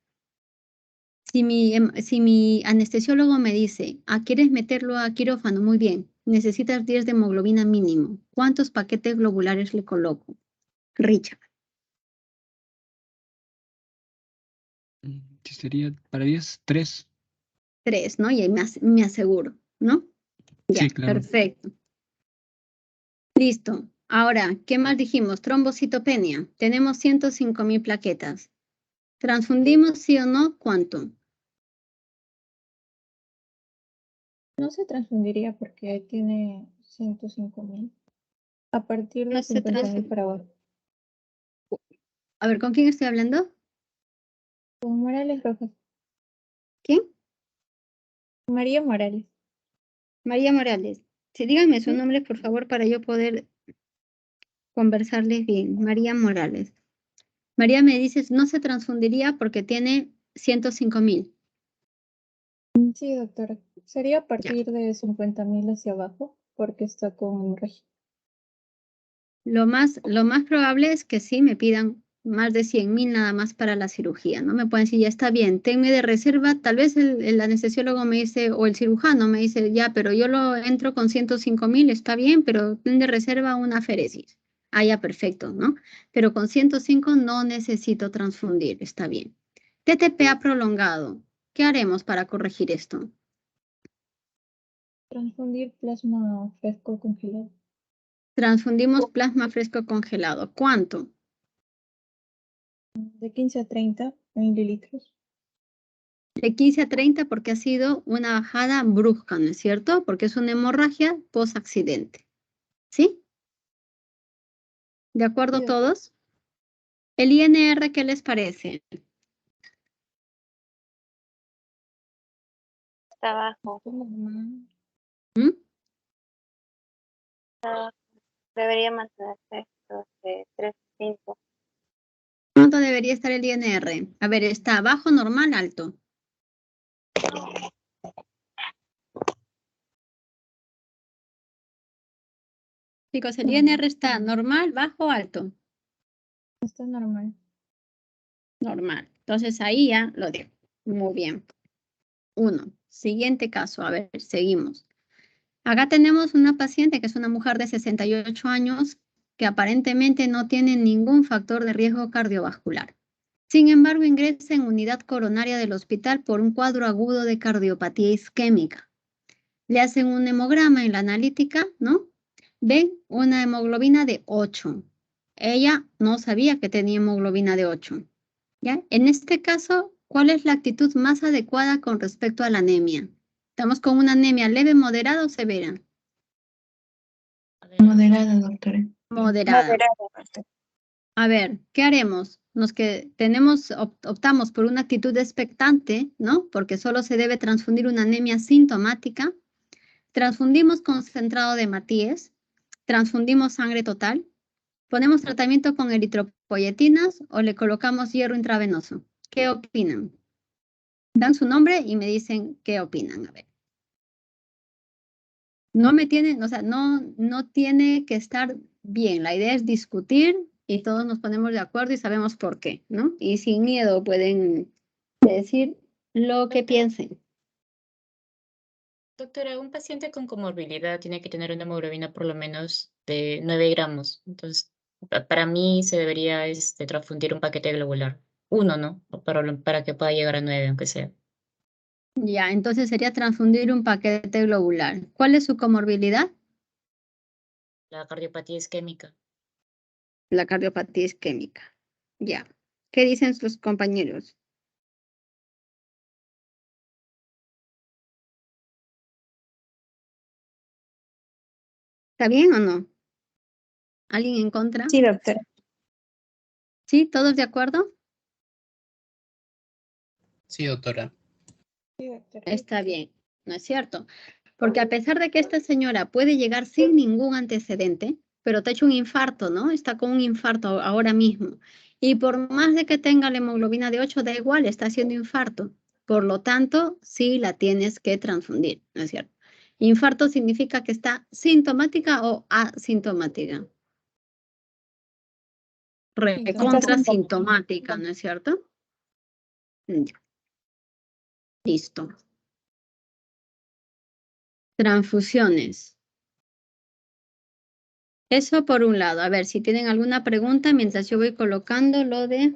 Speaker 1: Si mi anestesiólogo me dice, ¿quieres meterlo a quirófano? Muy bien, necesitas 10 de hemoglobina mínimo. ¿Cuántos paquetes globulares le coloco? Richard.
Speaker 4: Si sería para 10, 3.
Speaker 1: 3, ¿no? Y ahí me aseguro, ¿no? Ya,
Speaker 4: Sí, claro.
Speaker 1: perfecto. Listo. Ahora, ¿qué más dijimos? Trombocitopenia. Tenemos 105.000 plaquetas. ¿Transfundimos sí o no? ¿Cuánto?
Speaker 2: No se transfundiría porque tiene 105.000. A partir de
Speaker 1: No se
Speaker 2: 50.000 para abajo.
Speaker 1: A ver, ¿con quién estoy hablando?
Speaker 2: Con Morales Rojas.
Speaker 1: ¿Quién?
Speaker 2: María Morales.
Speaker 1: María Morales. Sí, díganme su
Speaker 2: ¿Mm?
Speaker 1: nombre, por favor, para yo poder conversarles bien. María Morales. María me dices, no se transfundiría porque tiene 105.000.
Speaker 2: Sí, doctora. Sería a
Speaker 1: Ya.
Speaker 2: partir de 50.000 hacia abajo, porque está con hemorragia.
Speaker 1: Lo más probable es que sí me pidan más de 100.000 nada más para la cirugía, ¿no? Me pueden decir, ya está bien, tenme de reserva, tal vez el anestesiólogo me dice, o el cirujano me dice, ya, pero yo lo entro con 105.000, está bien, pero ten de reserva una féresis. Ah, ya, perfecto, ¿no? Pero con 105 no necesito transfundir, está bien. TTPA prolongado, ¿qué haremos para corregir esto?
Speaker 2: Transfundir plasma fresco congelado.
Speaker 1: Transfundimos plasma fresco congelado. ¿Cuánto?
Speaker 2: De 15 a 30 mililitros.
Speaker 1: De 15 a 30 porque ha sido una bajada brusca, ¿no es cierto? Porque es una hemorragia post-accidente. ¿Sí? ¿De acuerdo
Speaker 2: Sí, doctora.
Speaker 1: todos? ¿El INR qué les parece?
Speaker 5: Está abajo.
Speaker 1: ¿Mm?
Speaker 5: Debería mantenerse estos de 3.5.
Speaker 1: ¿Cuánto debería estar el INR? A ver, ¿está bajo, normal, alto? Chicos, ¿el INR está normal, bajo, alto?
Speaker 2: Está normal.
Speaker 1: Normal. Entonces ahí ya lo dejo. Muy bien. 1. Siguiente caso. A ver, seguimos. Acá tenemos una paciente que es una mujer de 68 años que aparentemente no tiene ningún factor de riesgo cardiovascular. Sin embargo, ingresa en unidad coronaria del hospital por un cuadro agudo de cardiopatía isquémica. Le hacen un hemograma en la analítica, ¿no? Ven una hemoglobina de 8. Ella no sabía que tenía hemoglobina de 8. ¿Ya? En este caso, ¿cuál es la actitud más adecuada con respecto a la anemia? Estamos con una anemia leve, moderada o severa.
Speaker 3: Moderada, doctora.
Speaker 1: Moderada.
Speaker 3: Moderada, doctora.
Speaker 1: A ver, ¿qué haremos? Optamos por una actitud expectante, ¿no? Porque solo se debe transfundir una anemia sintomática. Transfundimos concentrado de Matías, transfundimos sangre total, ponemos tratamiento con eritropoyetinas o le colocamos hierro intravenoso. ¿Qué opinan? Dan su nombre y me dicen qué opinan. A ver. No me tienen, o sea, no tiene que estar bien. La idea es discutir y todos nos ponemos de acuerdo y sabemos por qué, ¿no? Y sin miedo pueden decir lo que piensen.
Speaker 6: Doctora, un paciente con comorbilidad tiene que tener una hemoglobina por lo menos de 9 gramos. Entonces, para mí se debería transfundir un paquete globular. Uno, ¿no? Para que pueda llegar a 9, aunque sea.
Speaker 1: Ya, entonces sería transfundir un paquete globular. ¿Cuál es su comorbilidad?
Speaker 6: La cardiopatía isquémica.
Speaker 1: La cardiopatía isquémica. Ya. ¿Qué dicen sus compañeros? ¿Está bien o no? ¿Alguien en contra?
Speaker 3: Sí, doctora.
Speaker 1: ¿Sí? ¿Todos de acuerdo?
Speaker 4: Sí, doctora.
Speaker 2: Sí, doctora.
Speaker 1: Está bien, ¿no es cierto? Porque a pesar de que esta señora puede llegar sin ningún antecedente, pero te ha hecho un infarto, ¿no? Está con un infarto ahora mismo. Y por más de que tenga la hemoglobina de 8, da igual, está haciendo infarto. Por lo tanto, sí la tienes que transfundir, ¿no es cierto? Infarto significa que está sintomática o asintomática. Recontra sintomática, ¿no es cierto? Ya, listo. Transfusiones. Eso por un lado. A ver, si tienen alguna pregunta mientras yo voy colocando lo de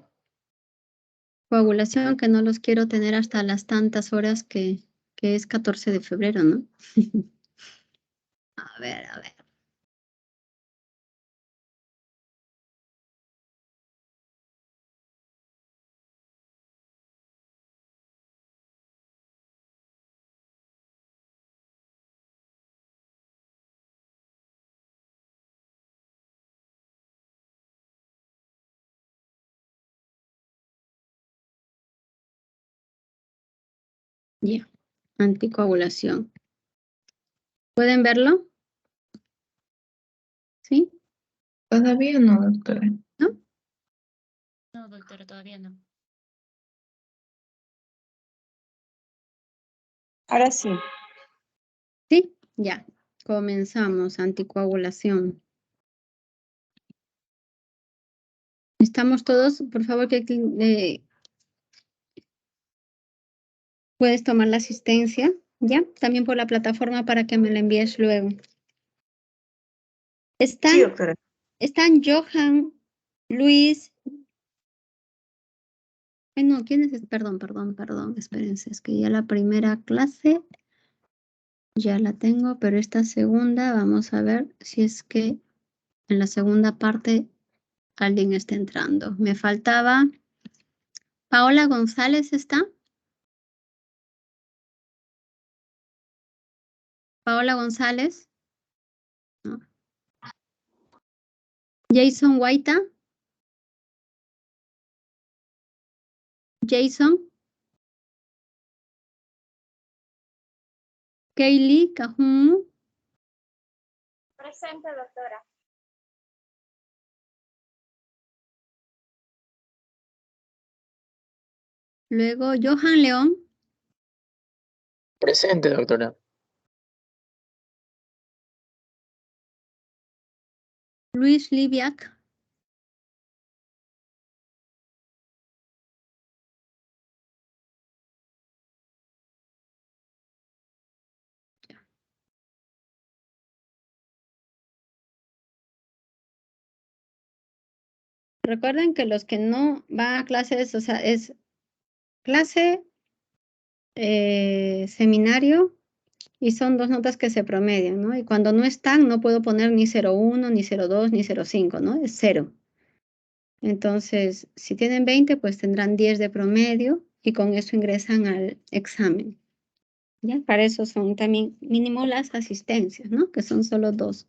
Speaker 1: coagulación, que no los quiero tener hasta las tantas horas que es 14 de febrero, ¿no? A ver, a ver. Ya, anticoagulación. ¿Pueden verlo? ¿Sí?
Speaker 2: Todavía no, doctora.
Speaker 1: ¿No?
Speaker 6: No, doctora, todavía no.
Speaker 3: Ahora sí.
Speaker 1: ¿Sí? Ya. Comenzamos. Anticoagulación. ¿Estamos todos? Por favor, puedes tomar la asistencia, ¿ya? También por la plataforma para que me la envíes luego.
Speaker 3: Sí, doctora.
Speaker 1: Están Johan, Luis. Ay, no, ¿quién es? Perdón, espérense, es que ya la primera clase ya la tengo, pero esta segunda, vamos a ver si es que en la segunda parte alguien está entrando. Me faltaba, Paola González ¿está? Paola González. No. Jason Guaita. Jason. Kaylee Cajun.
Speaker 5: Presente, doctora.
Speaker 1: Luego Johan León.
Speaker 7: Presente, doctora.
Speaker 1: Luis Liviak. Recuerden que los que no van a clases, o sea, es clase, seminario, y son 2 notas que se promedian, ¿no? Y cuando no están, no puedo poner ni 0,1, ni 0,2, ni 0,5, ¿no? Es 0. Entonces, si tienen 20, pues tendrán 10 de promedio y con eso ingresan al examen. ¿Ya? Para eso son también mínimo las asistencias, ¿no? Que son solo 2.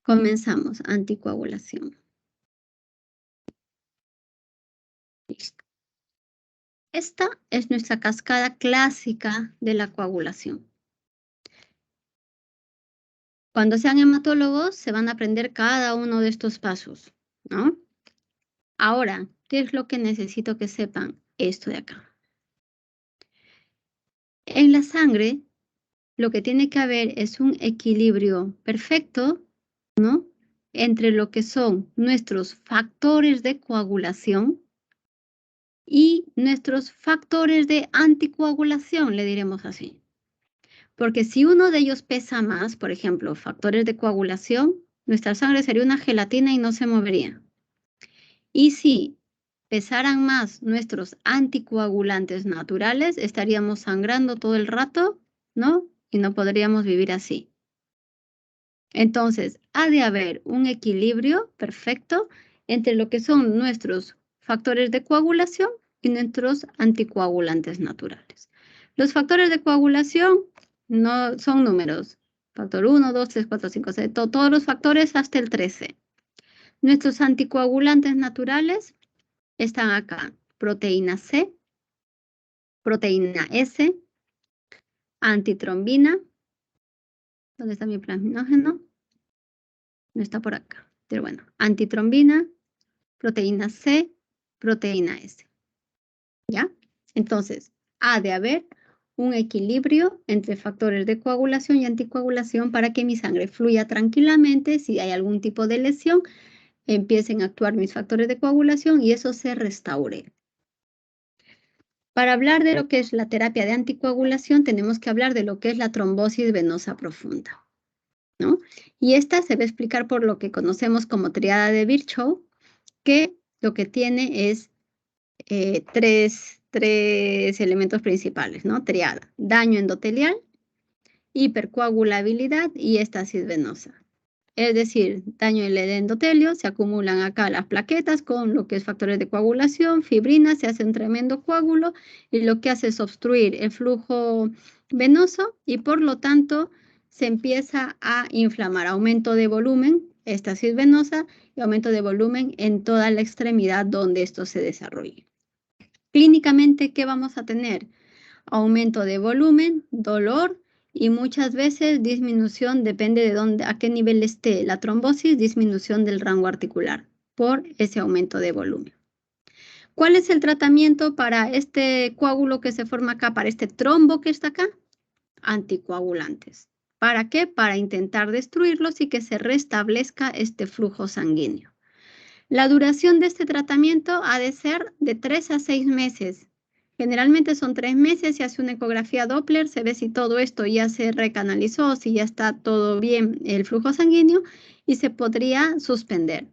Speaker 1: Comenzamos, anticoagulación. Listo. Esta es nuestra cascada clásica de la coagulación. Cuando sean hematólogos, se van a aprender cada uno de estos pasos, ¿no? Ahora, ¿qué es lo que necesito que sepan? Esto de acá. En la sangre, lo que tiene que haber es un equilibrio perfecto, ¿no? Entre lo que son nuestros factores de coagulación y nuestros factores de anticoagulación, le diremos así. Porque si uno de ellos pesa más, por ejemplo, factores de coagulación, nuestra sangre sería una gelatina y no se movería. Y si pesaran más nuestros anticoagulantes naturales, estaríamos sangrando todo el rato, ¿no? Y no podríamos vivir así. Entonces, ha de haber un equilibrio perfecto entre lo que son nuestros factores de coagulación y nuestros anticoagulantes naturales. Los factores de coagulación no son números. Factor 1, 2, 3, 4, 5, 6, todos los factores hasta el 13. Nuestros anticoagulantes naturales están acá. Proteína C, proteína S, antitrombina. ¿Dónde está mi plasminógeno? No está por acá. Pero bueno, antitrombina, proteína C, proteína S. ¿Ya? Entonces, ha de haber un equilibrio entre factores de coagulación y anticoagulación para que mi sangre fluya tranquilamente. Si hay algún tipo de lesión, empiecen a actuar mis factores de coagulación y eso se restaure. Para hablar de lo que es la terapia de anticoagulación, tenemos que hablar de lo que es la trombosis venosa profunda, ¿no? Y esta se va a explicar por lo que conocemos como triada de Virchow, que lo que tiene es tres elementos principales, ¿no? Triada: daño endotelial, hipercoagulabilidad y éstasis venosa. Es decir, daño en el endotelio, se acumulan acá las plaquetas con lo que es factores de coagulación, fibrina, se hace un tremendo coágulo y lo que hace es obstruir el flujo venoso y por lo tanto se empieza a inflamar, aumento de volumen, éstasis venosa y aumento de volumen en toda la extremidad donde esto se desarrolle. Clínicamente, ¿qué vamos a tener? aumento de volumen, dolor y muchas veces disminución, depende de dónde, a qué nivel esté la trombosis, disminución del rango articular por ese aumento de volumen. ¿Cuál es el tratamiento para este coágulo que se forma acá, para este trombo que está acá? Anticoagulantes. ¿Para qué? Para intentar destruirlos y que se restablezca este flujo sanguíneo. La duración de este tratamiento ha de ser de 3 a 6 meses. Generalmente son 3 meses, se hace una ecografía Doppler, se ve si todo esto ya se recanalizó, si ya está todo bien el flujo sanguíneo y se podría suspender,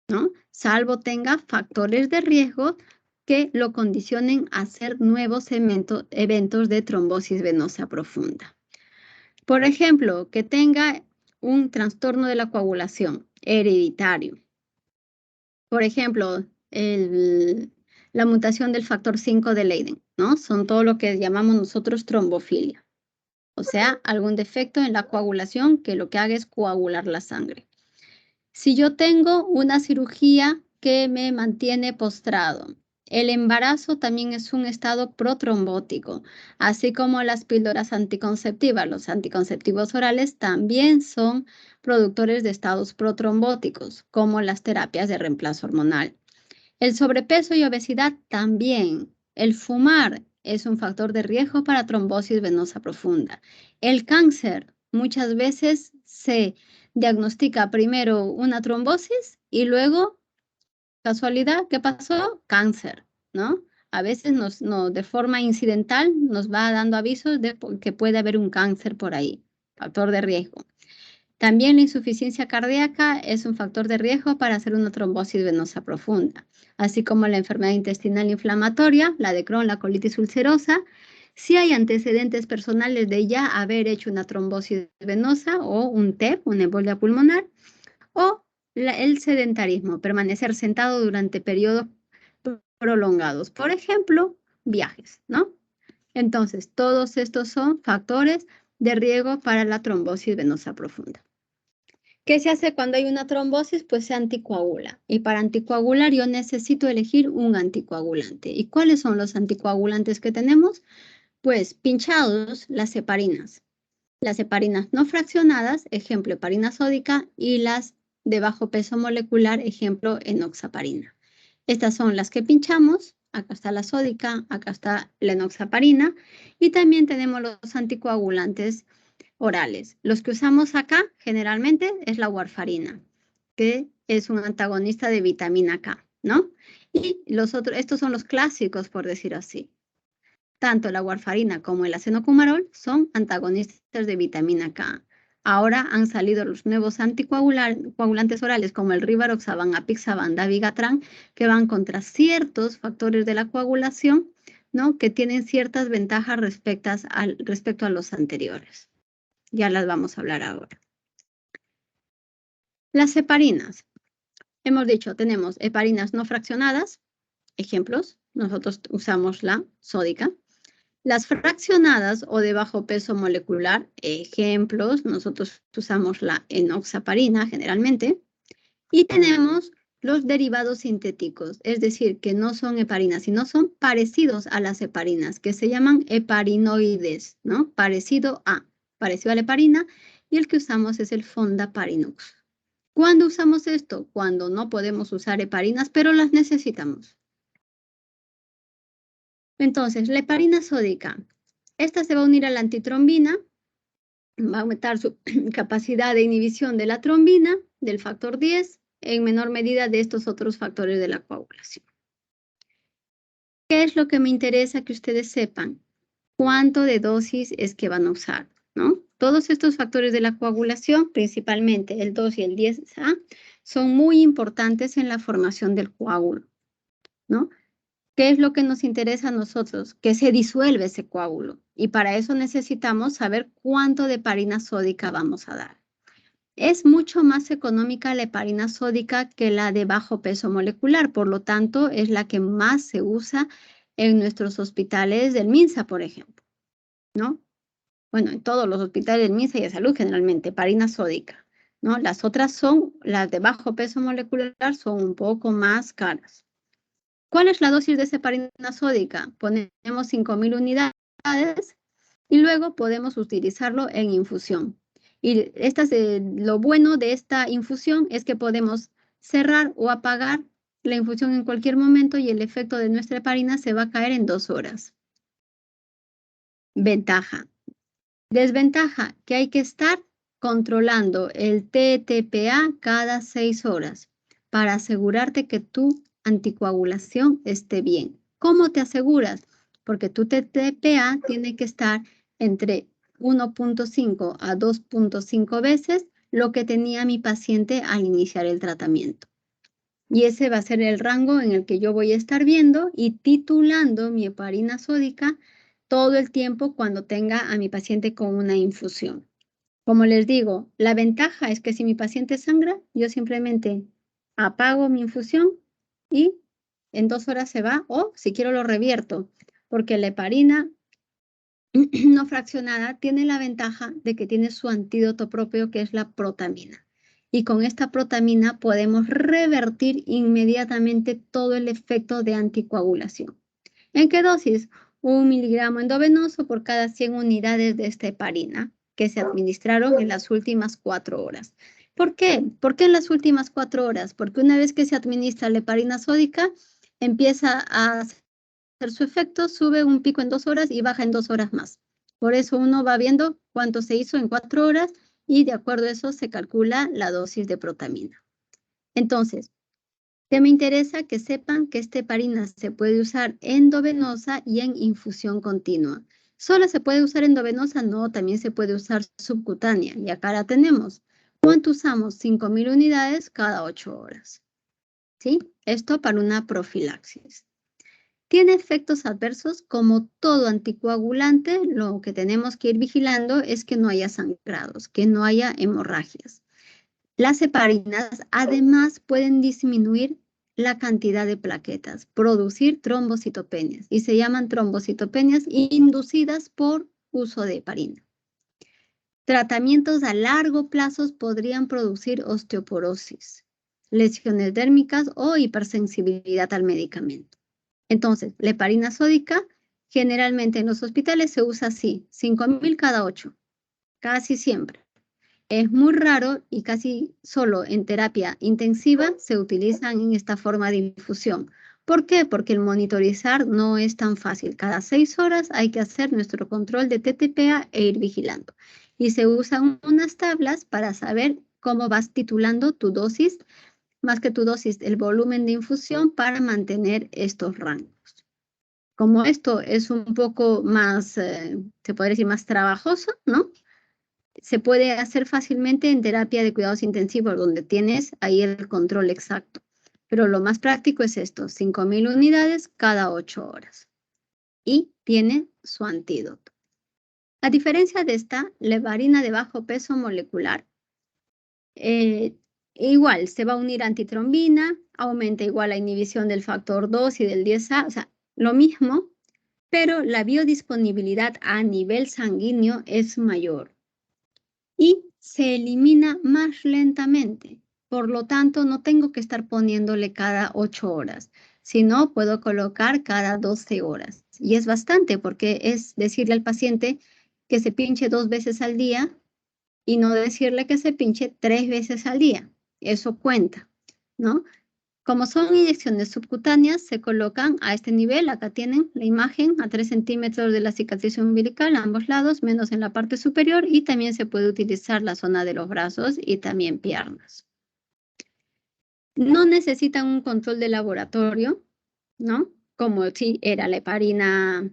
Speaker 1: ¿no? Salvo tenga factores de riesgo que lo condicionen a hacer nuevos eventos de trombosis venosa profunda. Por ejemplo, que tenga un trastorno de la coagulación hereditario. Por ejemplo, la mutación del factor 5 de Leiden, ¿no? Son todo lo que llamamos nosotros trombofilia. O sea, algún defecto en la coagulación que lo que haga es coagular la sangre. Si yo tengo una cirugía que me mantiene postrado, el embarazo también es un estado protrombótico, así como las píldoras anticonceptivas. Los anticonceptivos orales también son productores de estados protrombóticos, como las terapias de reemplazo hormonal. El sobrepeso y obesidad también. El fumar es un factor de riesgo para trombosis venosa profunda. El cáncer muchas veces se diagnostica primero una trombosis y luego, casualidad, ¿qué pasó? Cáncer, ¿no? A veces de forma incidental nos va dando avisos de que puede haber un cáncer por ahí, factor de riesgo. También la insuficiencia cardíaca es un factor de riesgo para hacer una trombosis venosa profunda, así como la enfermedad intestinal inflamatoria, la de Crohn, la colitis ulcerosa, si hay antecedentes personales de ya haber hecho una trombosis venosa o un TEP, una embolia pulmonar, o el sedentarismo, permanecer sentado durante periodos prolongados, por ejemplo, viajes, ¿no? Entonces, todos estos son factores de riesgo para la trombosis venosa profunda. ¿Qué se hace cuando hay una trombosis? Pues se anticoagula. Y para anticoagular yo necesito elegir un anticoagulante. ¿Y cuáles son los anticoagulantes que tenemos? Pues pinchados, las heparinas. Las heparinas no fraccionadas, ejemplo, heparina sódica, y las de bajo peso molecular, ejemplo, enoxaparina. Estas son las que pinchamos. Acá está la sódica, acá está la enoxaparina. Y también tenemos los anticoagulantes orales. Los que usamos acá generalmente es la warfarina, que es un antagonista de vitamina K, ¿no? Y estos son los clásicos, por decir así. Tanto la warfarina como el acenocumarol son antagonistas de vitamina K. Ahora han salido los nuevos anticoagulantes orales como el rivaroxaban, apixaban, dabigatran, que van contra ciertos factores de la coagulación, ¿no? Que tienen ciertas ventajas respecto a los anteriores. Ya las vamos a hablar ahora. Las heparinas. Hemos dicho, tenemos heparinas no fraccionadas. Ejemplos, nosotros usamos la sódica. Las fraccionadas o de bajo peso molecular. Ejemplos, nosotros usamos la enoxaparina generalmente. Y tenemos los derivados sintéticos, es decir, que no son heparinas, sino son parecidos a las heparinas, que se llaman heparinoides, ¿no? Parecido a la heparina, y el que usamos es el fondaparinux. ¿Cuándo usamos esto? Cuando no podemos usar heparinas, pero las necesitamos. Entonces, la heparina sódica, esta se va a unir a la antitrombina, va a aumentar su capacidad de inhibición de la trombina, del factor 10, en menor medida de estos otros factores de la coagulación. ¿Qué es lo que me interesa que ustedes sepan? ¿Cuánto de dosis es que van a usar? ¿No? Todos estos factores de la coagulación, principalmente el 2 y el 10A, son muy importantes en la formación del coágulo, ¿no? ¿Qué es lo que nos interesa a nosotros? Que se disuelve ese coágulo. Y para eso necesitamos saber cuánto de heparina sódica vamos a dar. Es mucho más económica la heparina sódica que la de bajo peso molecular, por lo tanto, es la que más se usa en nuestros hospitales del MINSA, por ejemplo, ¿no? Bueno, en todos los hospitales del MINSA y de salud generalmente, heparina sódica, ¿no? Las otras las de bajo peso molecular son un poco más caras. ¿Cuál es la dosis de esa heparina sódica? Ponemos 5.000 unidades unidades y luego podemos utilizarlo en infusión. Y lo bueno de esta infusión es que podemos cerrar o apagar la infusión en cualquier momento y el efecto de nuestra heparina se va a caer en 2 horas. Ventaja. Desventaja, que hay que estar controlando el TTPA cada 6 horas para asegurarte que tu anticoagulación esté bien. ¿Cómo te aseguras? Porque tu TTPA tiene que estar entre 1.5 a 2.5 veces lo que tenía mi paciente al iniciar el tratamiento. Y ese va a ser el rango en el que yo voy a estar viendo y titulando mi heparina sódica todo el tiempo cuando tenga a mi paciente con una infusión. Como les digo, la ventaja es que si mi paciente sangra, yo simplemente apago mi infusión y en 2 horas se va, o si quiero lo revierto, porque la heparina no fraccionada tiene la ventaja de que tiene su antídoto propio, que es la protamina. Y con esta protamina podemos revertir inmediatamente todo el efecto de anticoagulación. ¿En qué dosis? 1 miligramo endovenoso por cada 100 unidades de esta heparina que se administraron en las últimas 4 horas. ¿Por qué? ¿Por qué en las últimas 4 horas? Porque una vez que se administra la heparina sódica, empieza a hacer su efecto, sube un pico en 2 horas y baja en 2 horas más. Por eso uno va viendo cuánto se hizo en 4 horas y de acuerdo a eso se calcula la dosis de protamina. Entonces, ¿qué me interesa? Que sepan que esta heparina se puede usar endovenosa y en infusión continua. ¿Solo se puede usar endovenosa? No, también se puede usar subcutánea. Y acá la tenemos. ¿Cuánto usamos? 5.000 unidades cada 8 horas. ¿Sí? Esto para una profilaxis. Tiene efectos adversos como todo anticoagulante. Lo que tenemos que ir vigilando es que no haya sangrados, que no haya hemorragias. Las heparinas además pueden disminuir la cantidad de plaquetas, producir trombocitopenias y se llaman trombocitopenias inducidas por uso de heparina. Tratamientos a largo plazo podrían producir osteoporosis, lesiones dérmicas o hipersensibilidad al medicamento. Entonces, la heparina sódica generalmente en los hospitales se usa así, 5.000 cada 8, casi siempre. Es muy raro y casi solo en terapia intensiva se utilizan en esta forma de infusión. ¿Por qué? Porque el monitorizar no es tan fácil. Cada 6 horas hay que hacer nuestro control de TTPA e ir vigilando. Y se usan unas tablas para saber cómo vas titulando tu dosis, más que tu dosis, el volumen de infusión para mantener estos rangos. Como esto es un poco más, se podría decir más trabajoso, ¿no? Se puede hacer fácilmente en terapia de cuidados intensivos, donde tienes ahí el control exacto. Pero lo más práctico es esto, 5.000 unidades cada 8 horas. Y tiene su antídoto. A diferencia de esta, la heparina de bajo peso molecular, igual se va a unir antitrombina, aumenta igual la inhibición del factor 2 y del 10A, o sea, lo mismo, pero la biodisponibilidad a nivel sanguíneo es mayor. Y se elimina más lentamente. Por lo tanto, no tengo que estar poniéndole cada 8 horas, sino puedo colocar cada 12 horas. Y es bastante porque es decirle al paciente que se pinche 2 veces al día y no decirle que se pinche 3 veces al día. Eso cuenta, ¿no? Como son inyecciones subcutáneas, se colocan a este nivel. Acá tienen la imagen a 3 centímetros de la cicatriz umbilical a ambos lados, menos en la parte superior, y también se puede utilizar la zona de los brazos y también piernas. No necesitan un control de laboratorio, ¿no? Como si era la heparina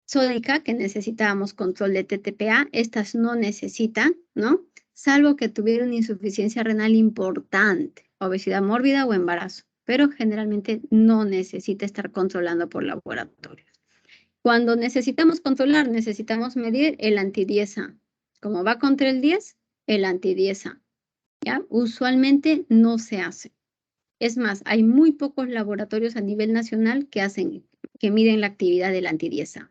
Speaker 1: sódica, que necesitábamos control de TTPA. Estas no necesitan, ¿no? Salvo que tuvieran insuficiencia renal importante, obesidad mórbida o embarazo, pero generalmente no necesita estar controlando por laboratorios. Cuando necesitamos controlar, necesitamos medir el anti-10A. Como va contra el 10, el anti-10A. ¿Ya? Usualmente no se hace. Es más, hay muy pocos laboratorios a nivel nacional que miden la actividad del anti-10A.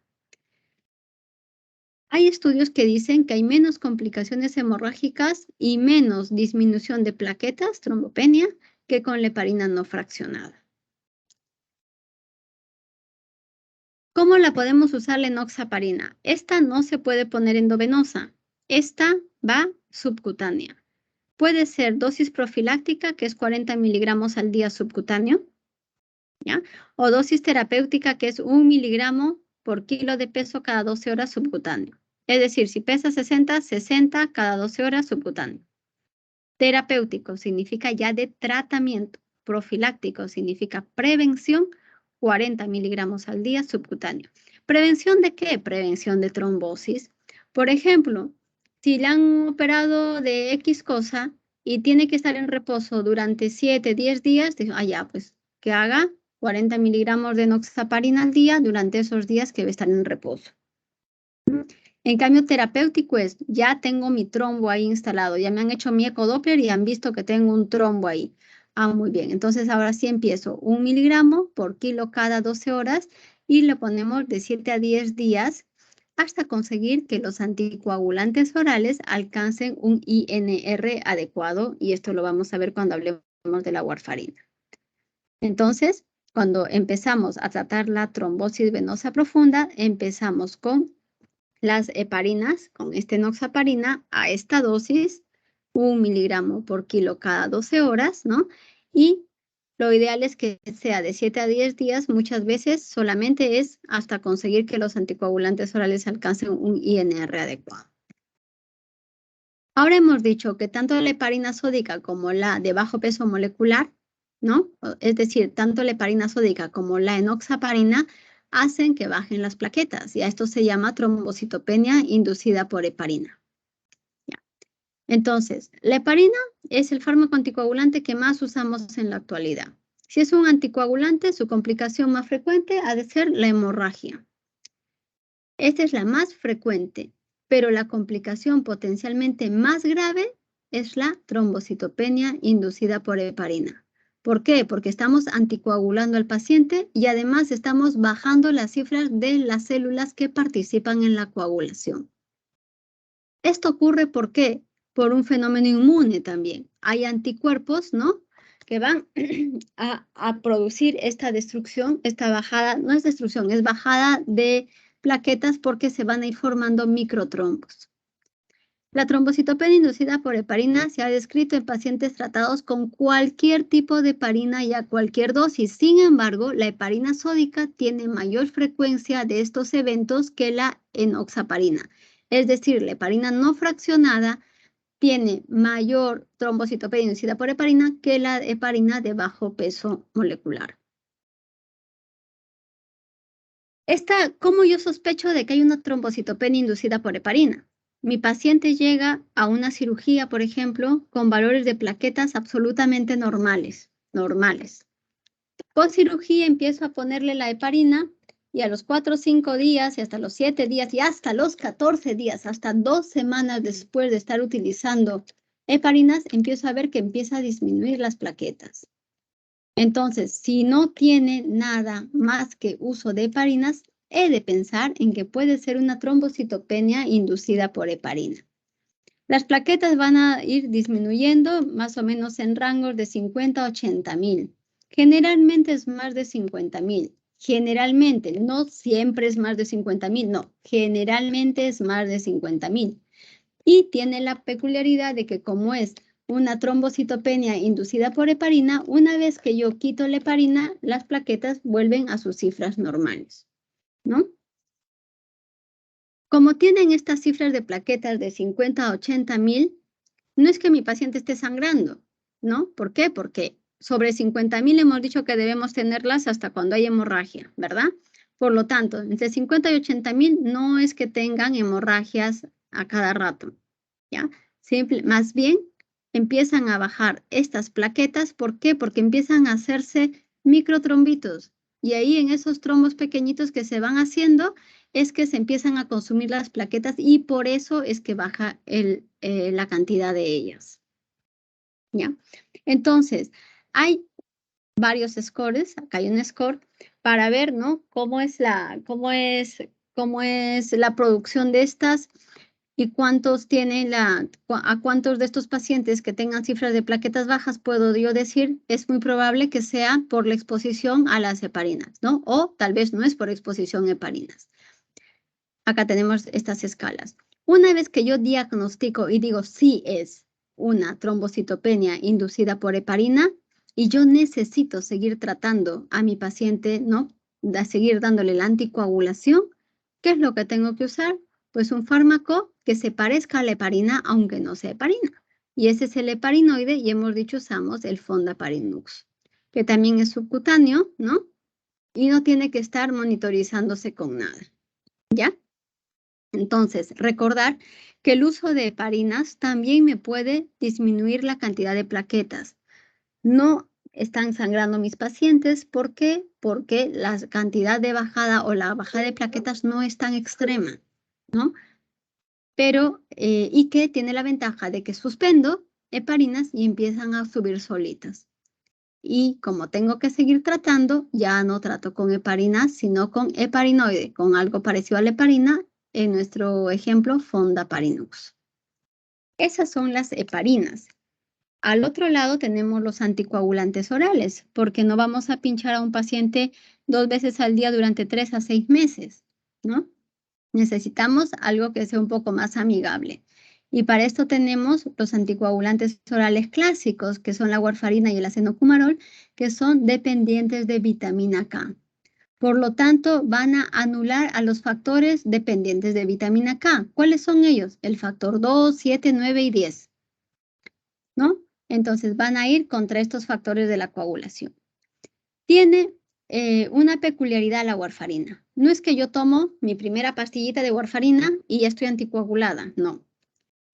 Speaker 1: Hay estudios que dicen que hay menos complicaciones hemorrágicas y menos disminución de plaquetas, trombopenia, que con la heparina no fraccionada. ¿Cómo la podemos usar la enoxaparina? Esta no se puede poner endovenosa. Esta va subcutánea. Puede ser dosis profiláctica, que es 40 miligramos al día subcutáneo, ¿ya? O dosis terapéutica, que es 1 miligramo por kilo de peso cada 12 horas subcutáneo. Es decir, si pesa 60, 60 cada 12 horas subcutáneo. Terapéutico significa ya de tratamiento. Profiláctico significa prevención, 40 miligramos al día subcutáneo. ¿Prevención de qué? Prevención de trombosis. Por ejemplo, si le han operado de X cosa y tiene que estar en reposo durante 7, 10 días, ya, pues que haga 40 miligramos de enoxaparina al día durante esos días que va a estar en reposo. En cambio, terapéutico es, ya tengo mi trombo ahí instalado, ya me han hecho mi ecodoppler y han visto que tengo un trombo ahí. Ah, muy bien. Entonces, ahora sí empiezo 1 miligramo por kilo cada 12 horas y le ponemos de 7 a 10 días hasta conseguir que los anticoagulantes orales alcancen un INR adecuado, y esto lo vamos a ver cuando hablemos de la warfarina. Entonces, cuando empezamos a tratar la trombosis venosa profunda, empezamos con las heparinas, con esta enoxaparina, a esta dosis, 1 miligramo por kilo cada 12 horas, ¿no? Y lo ideal es que sea de 7 a 10 días, muchas veces solamente es hasta conseguir que los anticoagulantes orales alcancen un INR adecuado. Ahora hemos dicho que tanto la heparina sódica como la de bajo peso molecular, ¿no? Es decir, tanto la heparina sódica como la enoxaparina hacen que bajen las plaquetas, y a esto se llama trombocitopenia inducida por heparina. Ya. Entonces, la heparina es el fármaco anticoagulante que más usamos en la actualidad. Si es un anticoagulante, su complicación más frecuente ha de ser la hemorragia. Esta es la más frecuente, pero la complicación potencialmente más grave es la trombocitopenia inducida por heparina. ¿Por qué? Porque estamos anticoagulando al paciente y además estamos bajando las cifras de las células que participan en la coagulación. Esto ocurre ¿por qué? Por un fenómeno inmune también. Hay anticuerpos, ¿no?, que van a producir esta destrucción, esta bajada, no es destrucción, es bajada de plaquetas porque se van a ir formando microtrombos. La trombocitopenia inducida por heparina se ha descrito en pacientes tratados con cualquier tipo de heparina y a cualquier dosis. Sin embargo, la heparina sódica tiene mayor frecuencia de estos eventos que la enoxaparina. Es decir, la heparina no fraccionada tiene mayor trombocitopenia inducida por heparina que la heparina de bajo peso molecular. ¿Cómo yo sospecho de que hay una trombocitopenia inducida por heparina? Mi paciente llega a una cirugía, por ejemplo, con valores de plaquetas absolutamente normales. Post cirugía empiezo a ponerle la heparina y a los 4 o 5 días y hasta los 7 días y hasta los 14 días, hasta 2 semanas después de estar utilizando heparinas, empiezo a ver que empieza a disminuir las plaquetas. Entonces, si no tiene nada más que uso de heparinas, he de pensar en que puede ser una trombocitopenia inducida por heparina. Las plaquetas van a ir disminuyendo más o menos en rangos de 50 a 80 mil. Generalmente es más de 50 mil. Generalmente, no siempre es más de 50 mil, no. Generalmente es más de 50 mil. Y tiene la peculiaridad de que como es una trombocitopenia inducida por heparina, una vez que yo quito la heparina, las plaquetas vuelven a sus cifras normales, ¿no? Como tienen estas cifras de plaquetas de 50 a 80 mil, no es que mi paciente esté sangrando, ¿no? ¿Por qué? Porque sobre 50 mil hemos dicho que debemos tenerlas hasta cuando hay hemorragia, ¿verdad? Por lo tanto, entre 50 y 80 mil no es que tengan hemorragias a cada rato, ¿ya? Más bien empiezan a bajar estas plaquetas. ¿Por qué? Porque empiezan a hacerse microtrombitos. Y ahí en esos trombos pequeñitos que se van haciendo es que se empiezan a consumir las plaquetas y por eso es que baja la cantidad de ellas. ¿Ya? Entonces, hay varios scores. Acá hay un score para ver, ¿no?, cómo es la producción de estas. ¿Y cuántos tienen a cuántos de estos pacientes que tengan cifras de plaquetas bajas puedo yo decir? Es muy probable que sea por la exposición a las heparinas, ¿no? O tal vez no es por exposición a heparinas. Acá tenemos estas escalas. Una vez que yo diagnostico y digo sí es una trombocitopenia inducida por heparina y yo necesito seguir tratando a mi paciente, ¿no? Seguir dándole la anticoagulación, ¿qué es lo que tengo que usar? Pues un fármaco que se parezca a la heparina, aunque no sea heparina. Y ese es el heparinoide y hemos dicho usamos el Fondaparinux, que también es subcutáneo, ¿no? Y no tiene que estar monitorizándose con nada, ¿ya? Entonces, recordar que el uso de heparinas también me puede disminuir la cantidad de plaquetas. No están sangrando mis pacientes. ¿Por qué? Porque la cantidad de bajada o la bajada de plaquetas no es tan extrema, ¿no? Pero, y que tiene la ventaja de que suspendo heparinas y empiezan a subir solitas. Y como tengo que seguir tratando, ya no trato con heparinas, sino con heparinoide, con algo parecido a la heparina, en nuestro ejemplo, Fondaparinux. Esas son las heparinas. Al otro lado tenemos los anticoagulantes orales, porque no vamos a pinchar a un paciente 2 veces al día durante 3 a 6 meses, ¿no? Necesitamos algo que sea un poco más amigable. Y para esto tenemos los anticoagulantes orales clásicos, que son la warfarina y el acenocumarol, que son dependientes de vitamina K. Por lo tanto, van a anular a los factores dependientes de vitamina K. ¿Cuáles son ellos? El factor 2, 7, 9 y 10, ¿no? Entonces, van a ir contra estos factores de la coagulación. Tiene una peculiaridad la warfarina. No es que yo tomo mi primera pastillita de warfarina y ya estoy anticoagulada, no.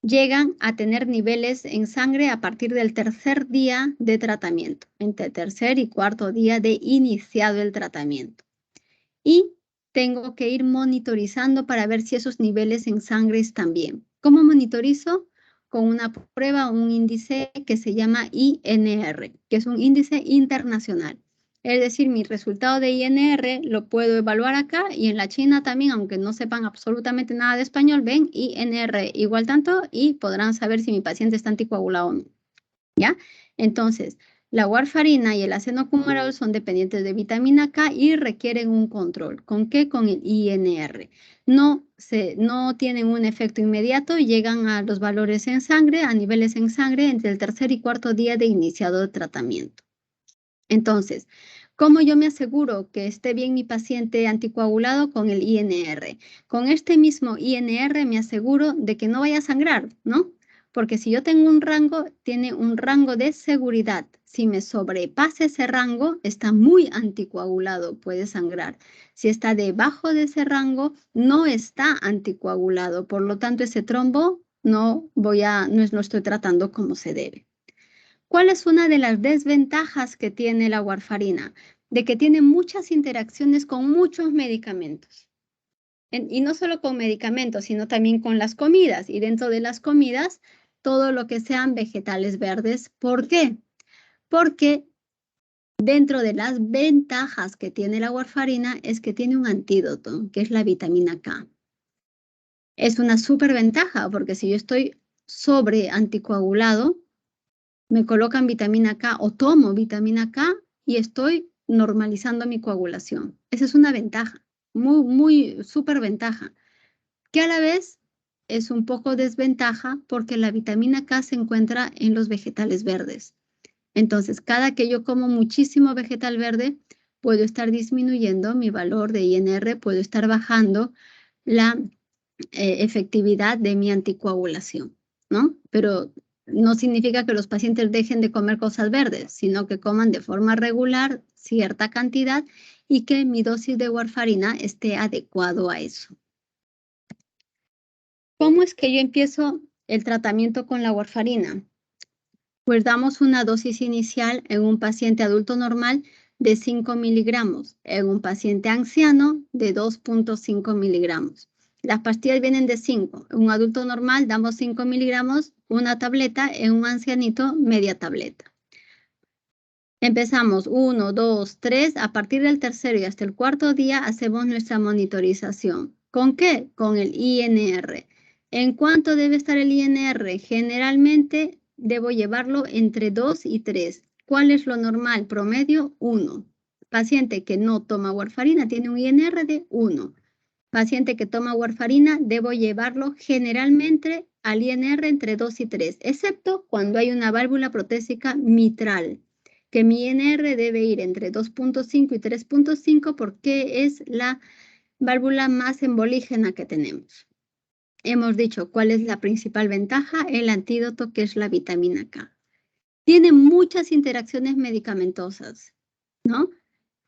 Speaker 1: Llegan a tener niveles en sangre a partir del tercer día de tratamiento, entre tercer y cuarto día de iniciado el tratamiento. Y tengo que ir monitorizando para ver si esos niveles en sangre están bien. ¿Cómo monitorizo? Con una prueba, un índice que se llama INR, que es un índice internacional. Es decir, mi resultado de INR lo puedo evaluar acá y en la China también, aunque no sepan absolutamente nada de español, ven INR igual tanto y podrán saber si mi paciente está anticoagulado o no. ¿Ya? Entonces, la warfarina y el acenocumarol son dependientes de vitamina K y requieren un control. ¿Con qué? Con el INR. No tienen un efecto inmediato y llegan a los valores en sangre, a niveles en sangre, entre el tercer y cuarto día de iniciado de tratamiento. Entonces, ¿cómo yo me aseguro que esté bien mi paciente anticoagulado? Con el INR. Con este mismo INR me aseguro de que no vaya a sangrar, ¿no? Porque si yo tengo un rango, tiene un rango de seguridad. Si me sobrepasa ese rango, está muy anticoagulado, puede sangrar. Si está debajo de ese rango, no está anticoagulado. Por lo tanto, ese trombo no lo estoy tratando como se debe. ¿Cuál es una de las desventajas que tiene la warfarina? De que tiene muchas interacciones con muchos medicamentos. Y no solo con medicamentos, sino también con las comidas. Y dentro de las comidas, todo lo que sean vegetales verdes. ¿Por qué? Porque dentro de las ventajas que tiene la warfarina es que tiene un antídoto, que es la vitamina K. Es una súper ventaja, porque si yo estoy sobre anticoagulado, me colocan vitamina K o tomo vitamina K y estoy normalizando mi coagulación. Esa es una ventaja, muy súper ventaja, que a la vez es un poco desventaja porque la vitamina K se encuentra en los vegetales verdes. Entonces, cada que yo como muchísimo vegetal verde, puedo estar disminuyendo mi valor de INR, puedo estar bajando la efectividad de mi anticoagulación, ¿no? Pero no significa que los pacientes dejen de comer cosas verdes, sino que coman de forma regular cierta cantidad y que mi dosis de warfarina esté adecuado a eso. ¿Cómo es que yo empiezo el tratamiento con la warfarina? Pues damos una dosis inicial en un paciente adulto normal de 5 miligramos, en un paciente anciano de 2.5 miligramos. Las pastillas vienen de 5. En un adulto normal damos 5 miligramos, una tableta, en un ancianito media tableta. Empezamos 1, 2, 3, a partir del tercero y hasta el cuarto día hacemos nuestra monitorización. ¿Con qué? Con el INR. ¿En cuánto debe estar el INR? Generalmente debo llevarlo entre 2 y 3. ¿Cuál es lo normal? Promedio 1. Paciente que no toma warfarina tiene un INR de 1. Paciente que toma warfarina, debo llevarlo generalmente al INR entre 2 y 3, excepto cuando hay una válvula protésica mitral, que mi INR debe ir entre 2.5 y 3.5 porque es la válvula más embolígena que tenemos. Hemos dicho cuál es la principal ventaja, el antídoto que es la vitamina K. Tiene muchas interacciones medicamentosas, ¿no?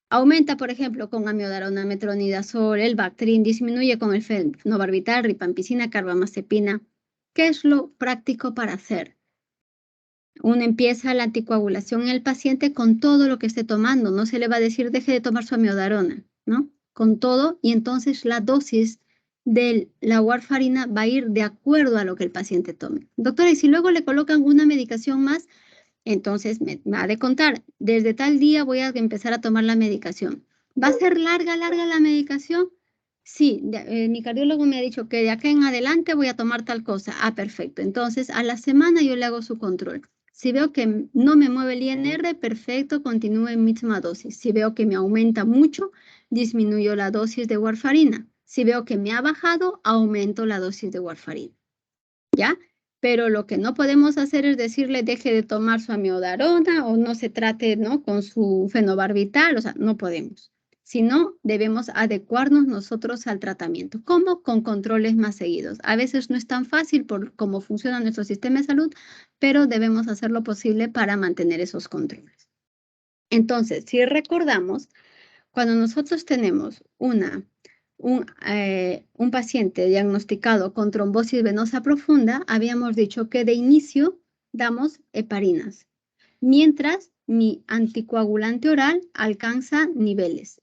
Speaker 1: Aumenta, por ejemplo, con amiodarona, metronidazol, el Bactrim, disminuye con el fenobarbital, rifampicina, carbamazepina. ¿Qué es lo práctico para hacer? Uno empieza la anticoagulación en el paciente con todo lo que esté tomando. No se le va a decir deje de tomar su amiodarona, ¿no? Con todo, y entonces la dosis de la warfarina va a ir de acuerdo a lo que el paciente tome. Doctora, y si luego le colocan una medicación más, entonces me va a de contar, desde tal día voy a empezar a tomar la medicación. ¿Va a ser larga la medicación? Sí, mi cardiólogo me ha dicho que de acá en adelante voy a tomar tal cosa. Ah, perfecto. Entonces, a la semana yo le hago su control. Si veo que no me mueve el INR, perfecto, continúe en misma dosis. Si veo que me aumenta mucho, disminuyo la dosis de warfarina. Si veo que me ha bajado, aumento la dosis de warfarina. ¿Ya? Pero lo que no podemos hacer es decirle deje de tomar su amiodarona o no se trate, ¿no?, con su fenobarbital, o sea, no podemos. Si no, debemos adecuarnos nosotros al tratamiento. ¿Cómo? Con controles más seguidos. A veces no es tan fácil por cómo funciona nuestro sistema de salud, pero debemos hacer lo posible para mantener esos controles. Entonces, si recordamos, cuando nosotros tenemos un paciente diagnosticado con trombosis venosa profunda, habíamos dicho que de inicio damos heparinas, mientras mi anticoagulante oral alcanza niveles.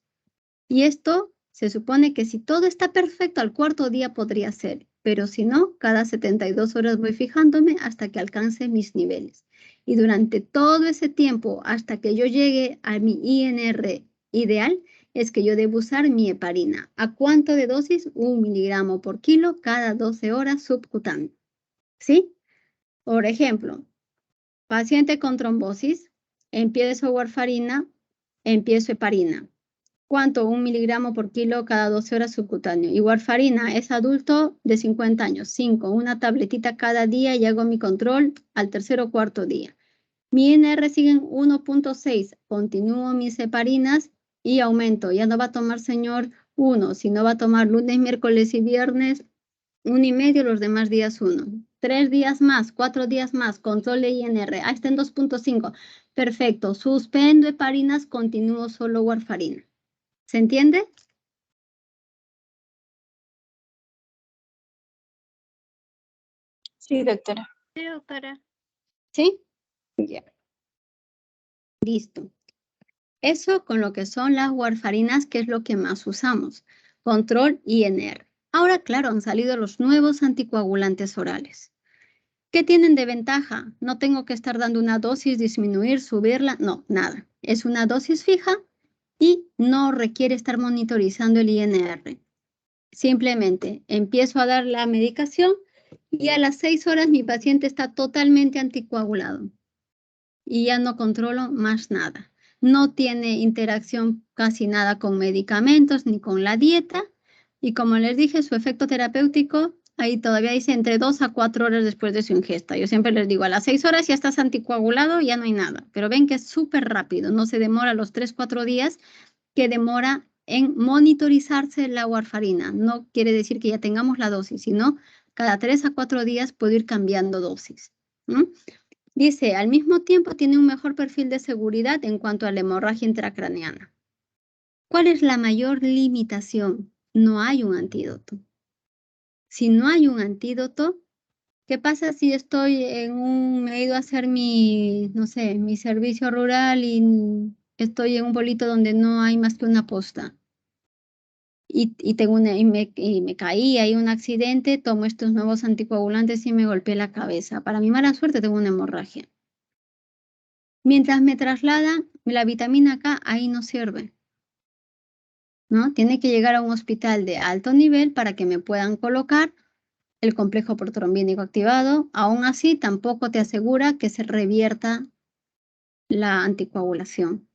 Speaker 1: Y esto se supone que si todo está perfecto, al cuarto día podría ser, pero si no, cada 72 horas voy fijándome hasta que alcance mis niveles. Y durante todo ese tiempo, hasta que yo llegue a mi INR ideal, es que yo debo usar mi heparina. ¿A cuánto de dosis? 1 miligramo por kilo cada 12 horas subcutáneo. ¿Sí? Por ejemplo, paciente con trombosis, empiezo warfarina, empiezo heparina. ¿Cuánto? 1 miligramo por kilo cada 12 horas subcutáneo. Y warfarina es adulto de 50 años, 5, una tabletita cada día y hago mi control al tercer o cuarto día. Mi INR sigue en 1.6, continúo mis heparinas y aumento. Ya no va a tomar señor 1, sino va a tomar lunes, miércoles y viernes 1,5, los demás días 1. 3 días más, 4 días más, control de INR. Ahí está en 2.5. Perfecto. Suspendo heparinas, continúo solo warfarina. ¿Se entiende?
Speaker 3: Sí, doctora.
Speaker 5: Sí, doctora.
Speaker 1: ¿Sí? Ya. Listo. Eso con lo que son las warfarinas, que es lo que más usamos. Control INR. Ahora, claro, han salido los nuevos anticoagulantes orales. ¿Qué tienen de ventaja? No tengo que estar dando una dosis, disminuir, subirla. No, nada. Es una dosis fija y no requiere estar monitorizando el INR. Simplemente empiezo a dar la medicación y a las 6 horas mi paciente está totalmente anticoagulado y ya no controlo más nada. No tiene interacción casi nada con medicamentos ni con la dieta y como les dije, su efecto terapéutico ahí todavía dice entre 2 a 4 horas después de su ingesta. Yo siempre les digo, a las 6 horas ya estás anticoagulado, ya no hay nada. Pero ven que es súper rápido, no se demora los 3, 4 días que demora en monitorizarse la warfarina. No quiere decir que ya tengamos la dosis, sino cada 3 a 4 días puedo ir cambiando dosis. Dice, al mismo tiempo tiene un mejor perfil de seguridad en cuanto a la hemorragia intracraneana. ¿Cuál es la mayor limitación? No hay un antídoto. Si no hay un antídoto, ¿qué pasa si me he ido a hacer mi servicio rural y estoy en un pueblito donde no hay más que una posta? Y me caí, hay un accidente, tomo estos nuevos anticoagulantes y me golpeé la cabeza. Para mi mala suerte tengo una hemorragia. Mientras me trasladan, la vitamina K ahí no sirve, ¿no? Tiene que llegar a un hospital de alto nivel para que me puedan colocar el complejo protrombínico activado, aún así tampoco te asegura que se revierta la anticoagulación,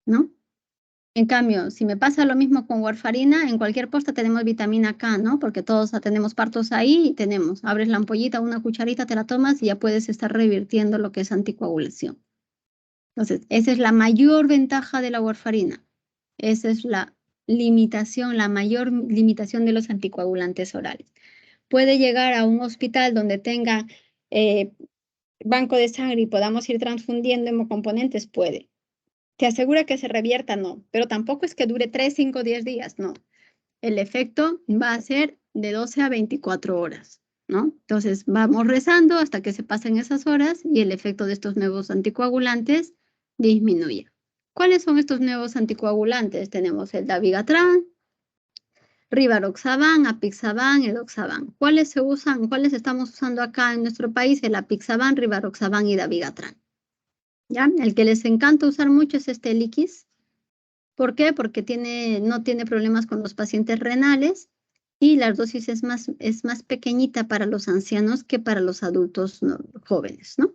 Speaker 1: ¿no? En cambio, si me pasa lo mismo con warfarina, en cualquier posta tenemos vitamina K, ¿no? Porque todos tenemos partos ahí y tenemos. Abres la ampollita, una cucharita, te la tomas y ya puedes estar revirtiendo lo que es anticoagulación. Entonces, esa es la mayor ventaja de la warfarina. Esa es la limitación, la mayor limitación de los anticoagulantes orales. Puede llegar a un hospital donde tenga banco de sangre y podamos ir transfundiendo hemocomponentes, puede. ¿Te asegura que se revierta? No, pero tampoco es que dure 3, 5, 10 días, no. El efecto va a ser de 12 a 24 horas, ¿no? Entonces vamos rezando hasta que se pasen esas horas y el efecto de estos nuevos anticoagulantes disminuye. ¿Cuáles son estos nuevos anticoagulantes? Tenemos el dabigatran, rivaroxaban, apixaban, edoxaban. ¿Cuáles se usan? ¿Cuáles estamos usando acá en nuestro país? El apixaban, rivaroxaban y dabigatran. ¿Ya? El que les encanta usar mucho es este Eliquis. ¿Por qué? Porque no tiene problemas con los pacientes renales y la dosis es más pequeñita para los ancianos que para los adultos jóvenes, ¿no?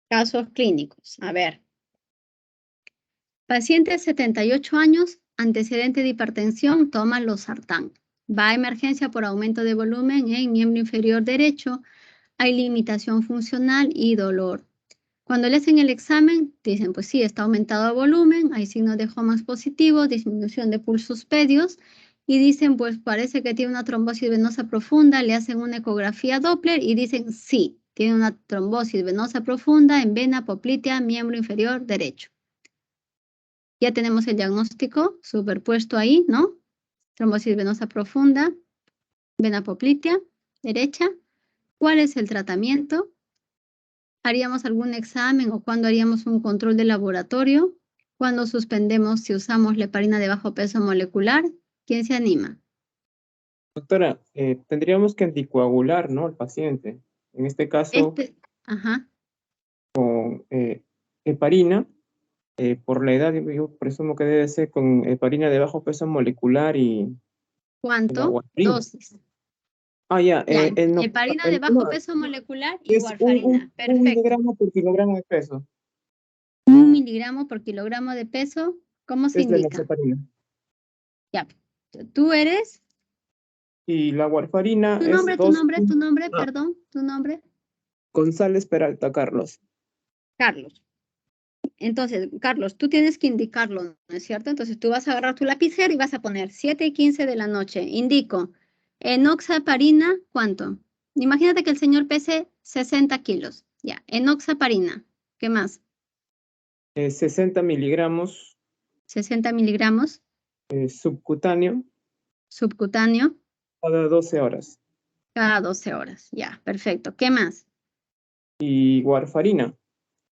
Speaker 1: Casos clínicos. A ver. Paciente de 78 años, antecedente de hipertensión, toma losartán. Va a emergencia por aumento de volumen en miembro inferior derecho. Hay limitación funcional y dolor. Cuando le hacen el examen, dicen, pues sí, está aumentado el volumen, hay signos de HOMAX positivo, disminución de pulsos pedios, y dicen, pues parece que tiene una trombosis venosa profunda, le hacen una ecografía Doppler y dicen, sí, tiene una trombosis venosa profunda en vena poplitea, miembro inferior derecho. Ya tenemos el diagnóstico superpuesto ahí, ¿no? Trombosis venosa profunda, vena poplitea, derecha. ¿Cuál es el tratamiento? ¿Haríamos algún examen o cuándo haríamos un control de laboratorio? ¿Cuándo suspendemos si usamos la heparina de bajo peso molecular? ¿Quién se anima?
Speaker 7: Doctora, tendríamos que anticoagular, ¿no? Al paciente. En este caso,
Speaker 1: Ajá.
Speaker 7: heparina, por la edad, yo presumo que debe ser con heparina de bajo peso molecular y la
Speaker 1: ¿Cuánto?
Speaker 7: warfarina.
Speaker 1: Dosis.
Speaker 7: Ah, ya.
Speaker 1: Ya,
Speaker 7: No,
Speaker 1: heparina de bajo peso molecular y
Speaker 7: es
Speaker 1: warfarina.
Speaker 7: un
Speaker 1: Perfecto.
Speaker 7: miligramo por kilogramo de peso.
Speaker 1: 1 miligramo por kilogramo de peso. ¿Cómo se
Speaker 7: Es de
Speaker 1: indica?
Speaker 7: heparina.
Speaker 1: Ya. ¿Tú eres?
Speaker 7: Y la warfarina
Speaker 1: ¿Tu
Speaker 7: es
Speaker 1: nombre,
Speaker 7: 2.
Speaker 1: perdón, tu nombre?
Speaker 7: González Peralta, Carlos.
Speaker 1: Carlos. Entonces, Carlos, tú tienes que indicarlo, ¿no es cierto? Entonces, tú vas a agarrar tu lapicero y vas a poner 7:15 de la noche. Indico, enoxaparina, ¿cuánto? Imagínate que el señor pese 60 kilos. Ya, enoxaparina. ¿Qué más?
Speaker 7: 60 miligramos
Speaker 1: 60 miligramos.
Speaker 7: subcutáneo
Speaker 1: Subcutáneo.
Speaker 7: cada 12 horas.
Speaker 1: Cada 12 horas. Ya, perfecto. ¿Qué más?
Speaker 7: Y warfarina.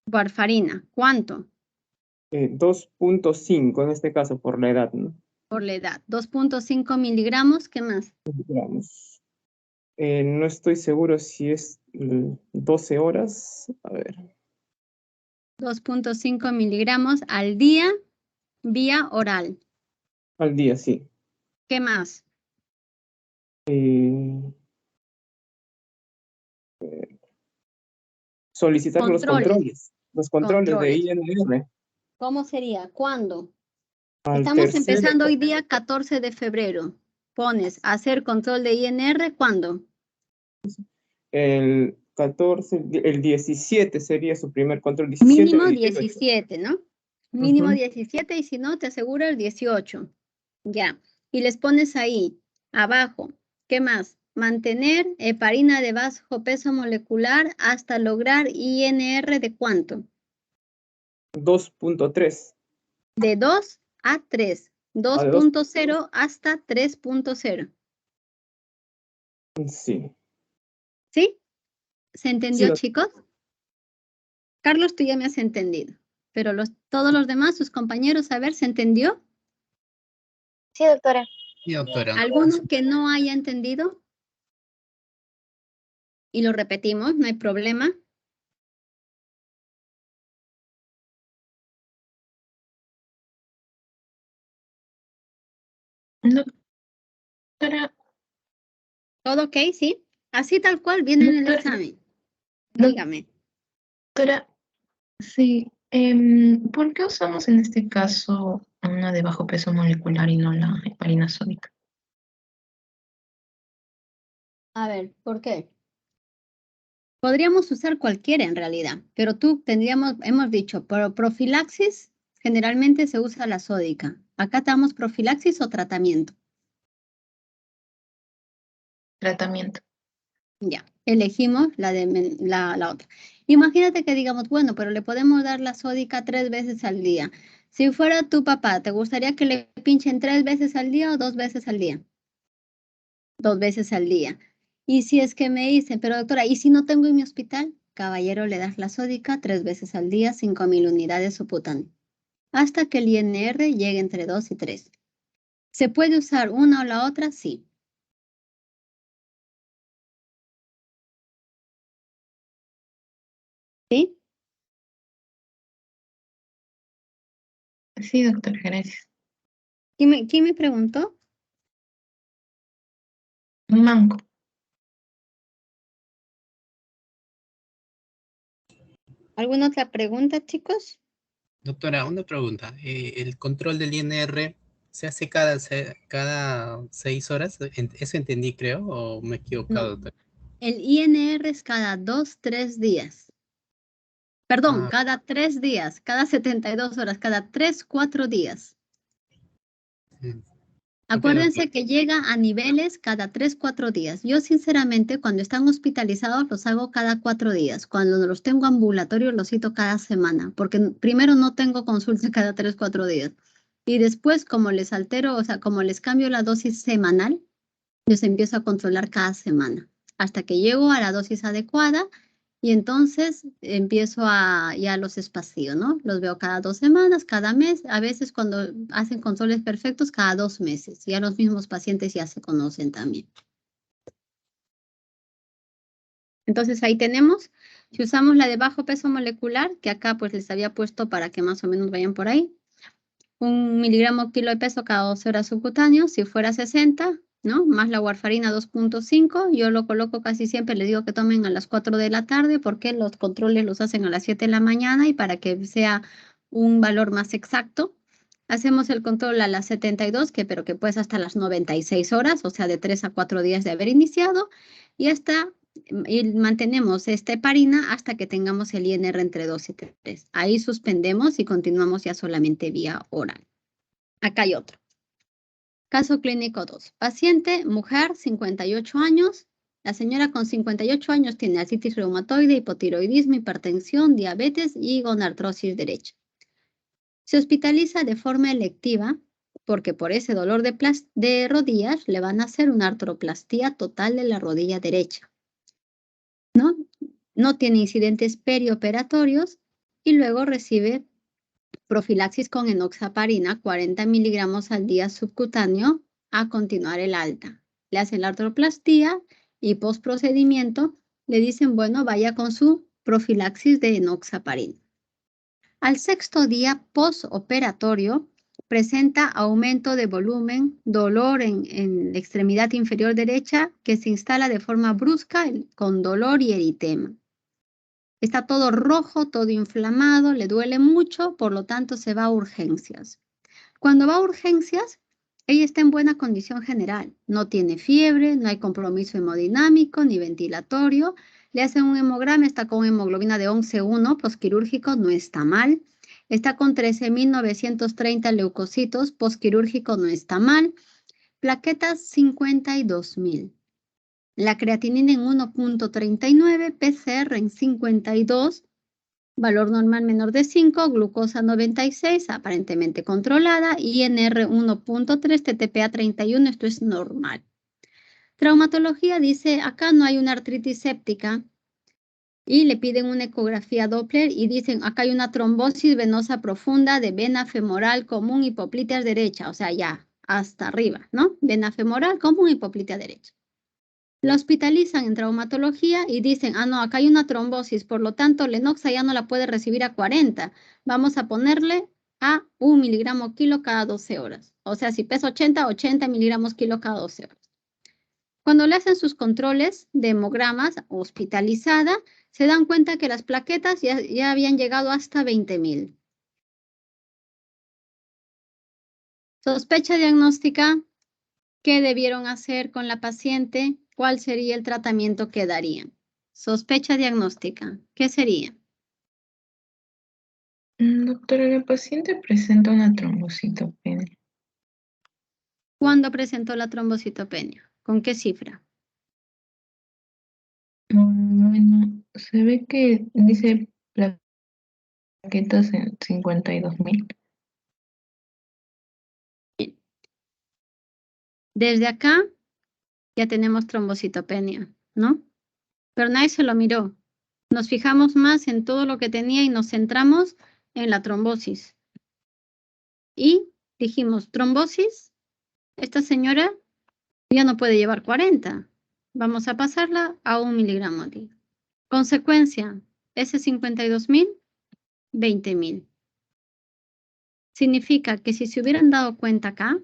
Speaker 1: Warfarina. ¿Cuánto?
Speaker 7: 2.5 en este caso por la edad, ¿no?
Speaker 1: Por la edad. 2.5 miligramos. ¿Qué más?
Speaker 7: Miligramos. No estoy seguro si es 12 horas. A ver.
Speaker 1: 2.5 miligramos al día vía oral.
Speaker 7: Al día, sí.
Speaker 1: ¿Qué más?
Speaker 7: Solicitar los controles. Los controles de
Speaker 1: Controles.
Speaker 7: INR.
Speaker 1: ¿Cómo sería? ¿Cuándo?
Speaker 7: Al
Speaker 1: Estamos
Speaker 7: tercer,
Speaker 1: empezando hoy día 14 de febrero. Pones hacer control de INR, ¿cuándo?
Speaker 7: el 14, el 17 sería su primer control. 17
Speaker 1: Mínimo
Speaker 7: o 18.
Speaker 1: 17, ¿no? Mínimo 17 y si no, te aseguro el 18. Ya. Y les pones ahí, abajo. ¿Qué más? Mantener heparina de bajo peso molecular hasta lograr INR de ¿cuánto?
Speaker 7: 2.3.
Speaker 1: De 2 a 3. 2.0 hasta 3.0.
Speaker 7: Sí.
Speaker 1: ¿Sí? ¿Se entendió,
Speaker 7: Sí,
Speaker 1: chicos? Carlos, tú ya me has entendido. Pero todos los demás, sus compañeros, a ver, ¿se entendió?
Speaker 5: Sí, doctora.
Speaker 4: Sí, doctora.
Speaker 1: ¿Alguno que no haya entendido? Y lo repetimos, no hay problema.
Speaker 6: Doctora,
Speaker 1: ¿Todo ok? ¿Sí? Así tal cual viene en el
Speaker 6: Doctora,
Speaker 1: examen.
Speaker 6: doc-
Speaker 1: Dígame.
Speaker 6: doctora, sí. ¿Por qué usamos en este caso una de bajo peso molecular y no la heparina sódica?
Speaker 1: A ver, ¿por qué? Podríamos usar cualquiera en realidad, pero hemos dicho, por profilaxis generalmente se usa la sódica. Acá estamos profilaxis o tratamiento.
Speaker 6: Tratamiento.
Speaker 1: Ya, elegimos la otra. Imagínate que digamos, bueno, pero le podemos dar la sódica 3 veces al día. Si fuera tu papá, ¿te gustaría que le pinchen 3 veces al día o 2 veces al día? 2 veces al día. Y si es que me dicen, pero doctora, ¿y si no tengo en mi hospital? Caballero, le das la sódica 3 veces al día, 5.000 unidades subcutáneo, hasta que el INR llegue entre 2 y 3. ¿Se puede usar una o la otra? Sí. ¿Sí?
Speaker 6: Sí, doctora, gracias.
Speaker 1: ¿Quién me preguntó?
Speaker 6: Mango.
Speaker 1: ¿Alguna otra pregunta, chicos?
Speaker 8: Doctora, una pregunta. ¿El control del INR se hace cada 6 horas? Eso entendí, creo, o me he equivocado,
Speaker 1: No.
Speaker 8: doctora.
Speaker 1: El INR es cada 2, 3 días. Perdón,
Speaker 8: Ah,
Speaker 1: cada 3 días, cada 72 horas, cada 3, 4 días.
Speaker 8: mm. Ok, doctor.
Speaker 1: Acuérdense que llega a niveles cada 3, 4 días. Yo sinceramente cuando están hospitalizados los hago cada 4 días. Cuando los tengo ambulatorios los cito cada semana, porque primero no tengo consulta cada 3, 4 días. Y después como les altero, o sea, como les cambio la dosis semanal, los empiezo a controlar cada semana, hasta que llego a la dosis adecuada y entonces empiezo ya los espacio, ¿no? Los veo cada 2 semanas, cada mes, a veces cuando hacen controles perfectos, cada 2 meses. Ya los mismos pacientes ya se conocen también. Entonces ahí tenemos, si usamos la de bajo peso molecular, que acá pues les había puesto para que más o menos vayan por ahí, 1 miligramo kilo de peso cada 12 horas subcutáneo, si fuera 60, ¿no? Más la warfarina 2.5, yo lo coloco casi siempre, les digo que tomen a las 4 de la tarde porque los controles los hacen a las 7 de la mañana y para que sea un valor más exacto, hacemos el control a las 72, pero que pues hasta las 96 horas, o sea, de 3 a 4 días de haber iniciado, y mantenemos esta heparina hasta que tengamos el INR entre 2 y 3. Ahí suspendemos y continuamos ya solamente vía oral. Acá hay otro. Caso clínico 2. Paciente, mujer, 58 años. La señora con 58 años tiene artritis reumatoide, hipotiroidismo, hipertensión, diabetes y gonartrosis derecha. Se hospitaliza de forma electiva porque por ese dolor de rodillas le van a hacer una artroplastía total de la rodilla derecha. No tiene incidentes perioperatorios y luego recibe profilaxis con enoxaparina, 40 miligramos al día subcutáneo, a continuar el alta. Le hacen la artroplastía y postprocedimiento le dicen, bueno, vaya con su profilaxis de enoxaparina. Al 6º día postoperatorio presenta aumento de volumen, dolor en la extremidad inferior derecha que se instala de forma brusca con dolor y eritema. Está todo rojo, todo inflamado, le duele mucho, por lo tanto se va a urgencias. Cuando va a urgencias, ella está en buena condición general. No tiene fiebre, no hay compromiso hemodinámico ni ventilatorio. Le hacen un hemograma, está con hemoglobina de 11,1, postquirúrgico, no está mal. Está con 13.930 leucocitos, postquirúrgico, no está mal. Plaquetas, 52.000. La creatinina en 1.39, PCR en 52, valor normal menor de 5, glucosa 96, aparentemente controlada, INR 1.3, TTPA 31, esto es normal. Traumatología dice, acá no hay una artritis séptica y le piden una ecografía Doppler y dicen, acá hay una trombosis venosa profunda de vena femoral común hipoplitea derecha, o sea, ya hasta arriba, ¿no? Vena femoral común hipoplitea derecha. La hospitalizan en traumatología y dicen, no, acá hay una trombosis, por lo tanto, Lenoxa ya no la puede recibir a 40. Vamos a ponerle a 1 miligramo kilo cada 12 horas. O sea, si pesa 80, 80 miligramos kilo cada 12 horas. Cuando le hacen sus controles de hemogramas hospitalizada, se dan cuenta que las plaquetas ya habían llegado hasta 20.000. Sospecha diagnóstica, ¿qué debieron hacer con la paciente? ¿Cuál sería el tratamiento que darían? Sospecha diagnóstica, ¿qué sería?
Speaker 9: Doctora, la paciente presenta una trombocitopenia.
Speaker 1: ¿Cuándo presentó la trombocitopenia? ¿Con qué cifra?
Speaker 9: Bueno, se ve que dice plaquetas en 52.000.
Speaker 1: Desde acá ya tenemos trombocitopenia, ¿no? Pero nadie se lo miró. Nos fijamos más en todo lo que tenía y nos centramos en la trombosis. Y dijimos, trombosis, esta señora ya no puede llevar 40. Vamos a pasarla a 1 miligramo día. Consecuencia, ese 52.000, 20.000. Significa que si se hubieran dado cuenta acá,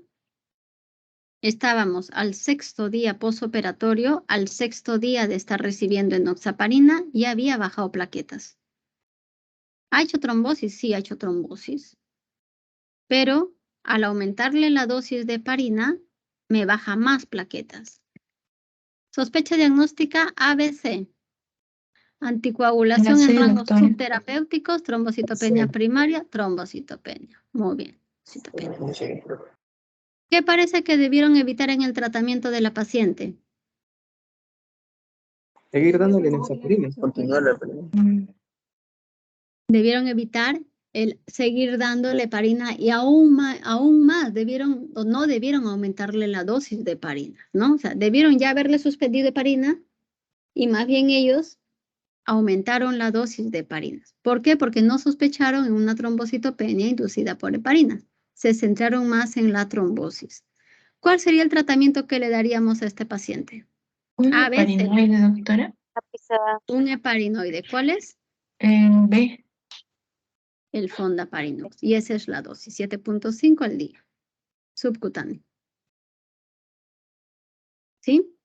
Speaker 1: estábamos al 6º día posoperatorio, al 6º día de estar recibiendo enoxaparina y había bajado plaquetas. ¿Ha hecho trombosis? Sí, ha hecho trombosis. Pero al aumentarle la dosis de heparina, me baja más plaquetas. Sospecha diagnóstica ABC. Anticoagulación en rangos subterapéuticos, trombocitopenia primaria, trombocitopenia. Muy bien. ¿Qué parece que debieron evitar en el tratamiento de la paciente?
Speaker 7: Seguir dándole enoxaparina. Continuar la
Speaker 1: Debieron evitar el seguir dándole heparina y aún más debieron o no debieron aumentarle la dosis de heparina, ¿no? O sea, debieron ya haberle suspendido heparina y más bien ellos aumentaron la dosis de heparinas. ¿Por qué? Porque no sospecharon en una trombocitopenia inducida por heparinas. Se centraron más en la trombosis. ¿Cuál sería el tratamiento que le daríamos a este paciente?
Speaker 9: ¿Un heparinoide, doctora?
Speaker 1: Un heparinoide. ¿Cuál es?
Speaker 9: B.
Speaker 1: El fondaparinux. Y esa es la dosis, 7.5 al día. Subcutáneo. ¿Sí?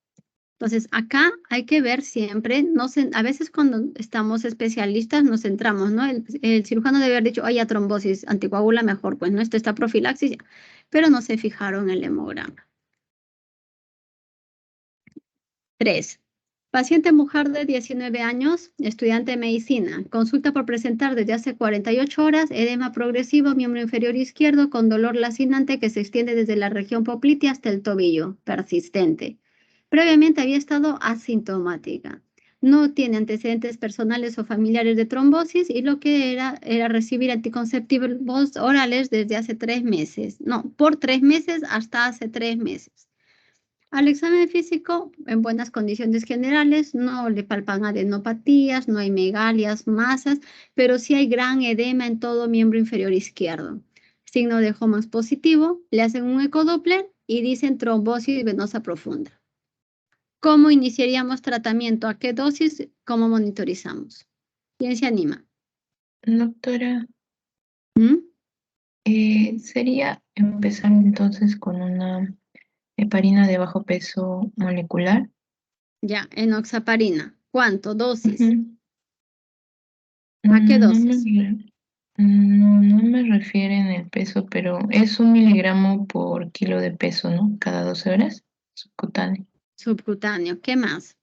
Speaker 1: Entonces, acá hay que ver siempre, a veces cuando estamos especialistas nos centramos, ¿no? El cirujano debe haber dicho, oye, trombosis, anticoagula mejor, pues no, esto está profilaxis, ya. Pero no se fijaron en el hemograma. 3. Paciente mujer de 19 años, estudiante de medicina, consulta por presentar desde hace 48 horas, edema progresivo, miembro inferior izquierdo, con dolor lacinante que se extiende desde la región poplitea hasta el tobillo, persistente. Previamente había estado asintomática. No tiene antecedentes personales o familiares de trombosis y lo que era recibir anticonceptivos orales desde hace 3 meses. No, por 3 meses hasta hace 3 meses. Al examen físico, en buenas condiciones generales, no le palpan adenopatías, no hay megalias, masas, pero sí hay gran edema en todo miembro inferior izquierdo. Signo de Homans positivo, le hacen un ecodoppler y dicen trombosis venosa profunda. ¿Cómo iniciaríamos tratamiento? ¿A qué dosis? ¿Cómo monitorizamos? ¿Quién se anima?
Speaker 9: Doctora, sería empezar entonces con una heparina de bajo peso molecular.
Speaker 1: Ya, enoxaparina. ¿Cuánto? ¿Dosis?
Speaker 9: ¿A
Speaker 1: qué dosis?
Speaker 9: No me refieren el peso, pero es 1 miligramo por kilo de peso, ¿no? Cada 12 horas. Subcutáneo.
Speaker 1: Subcutáneo. ¿Qué más?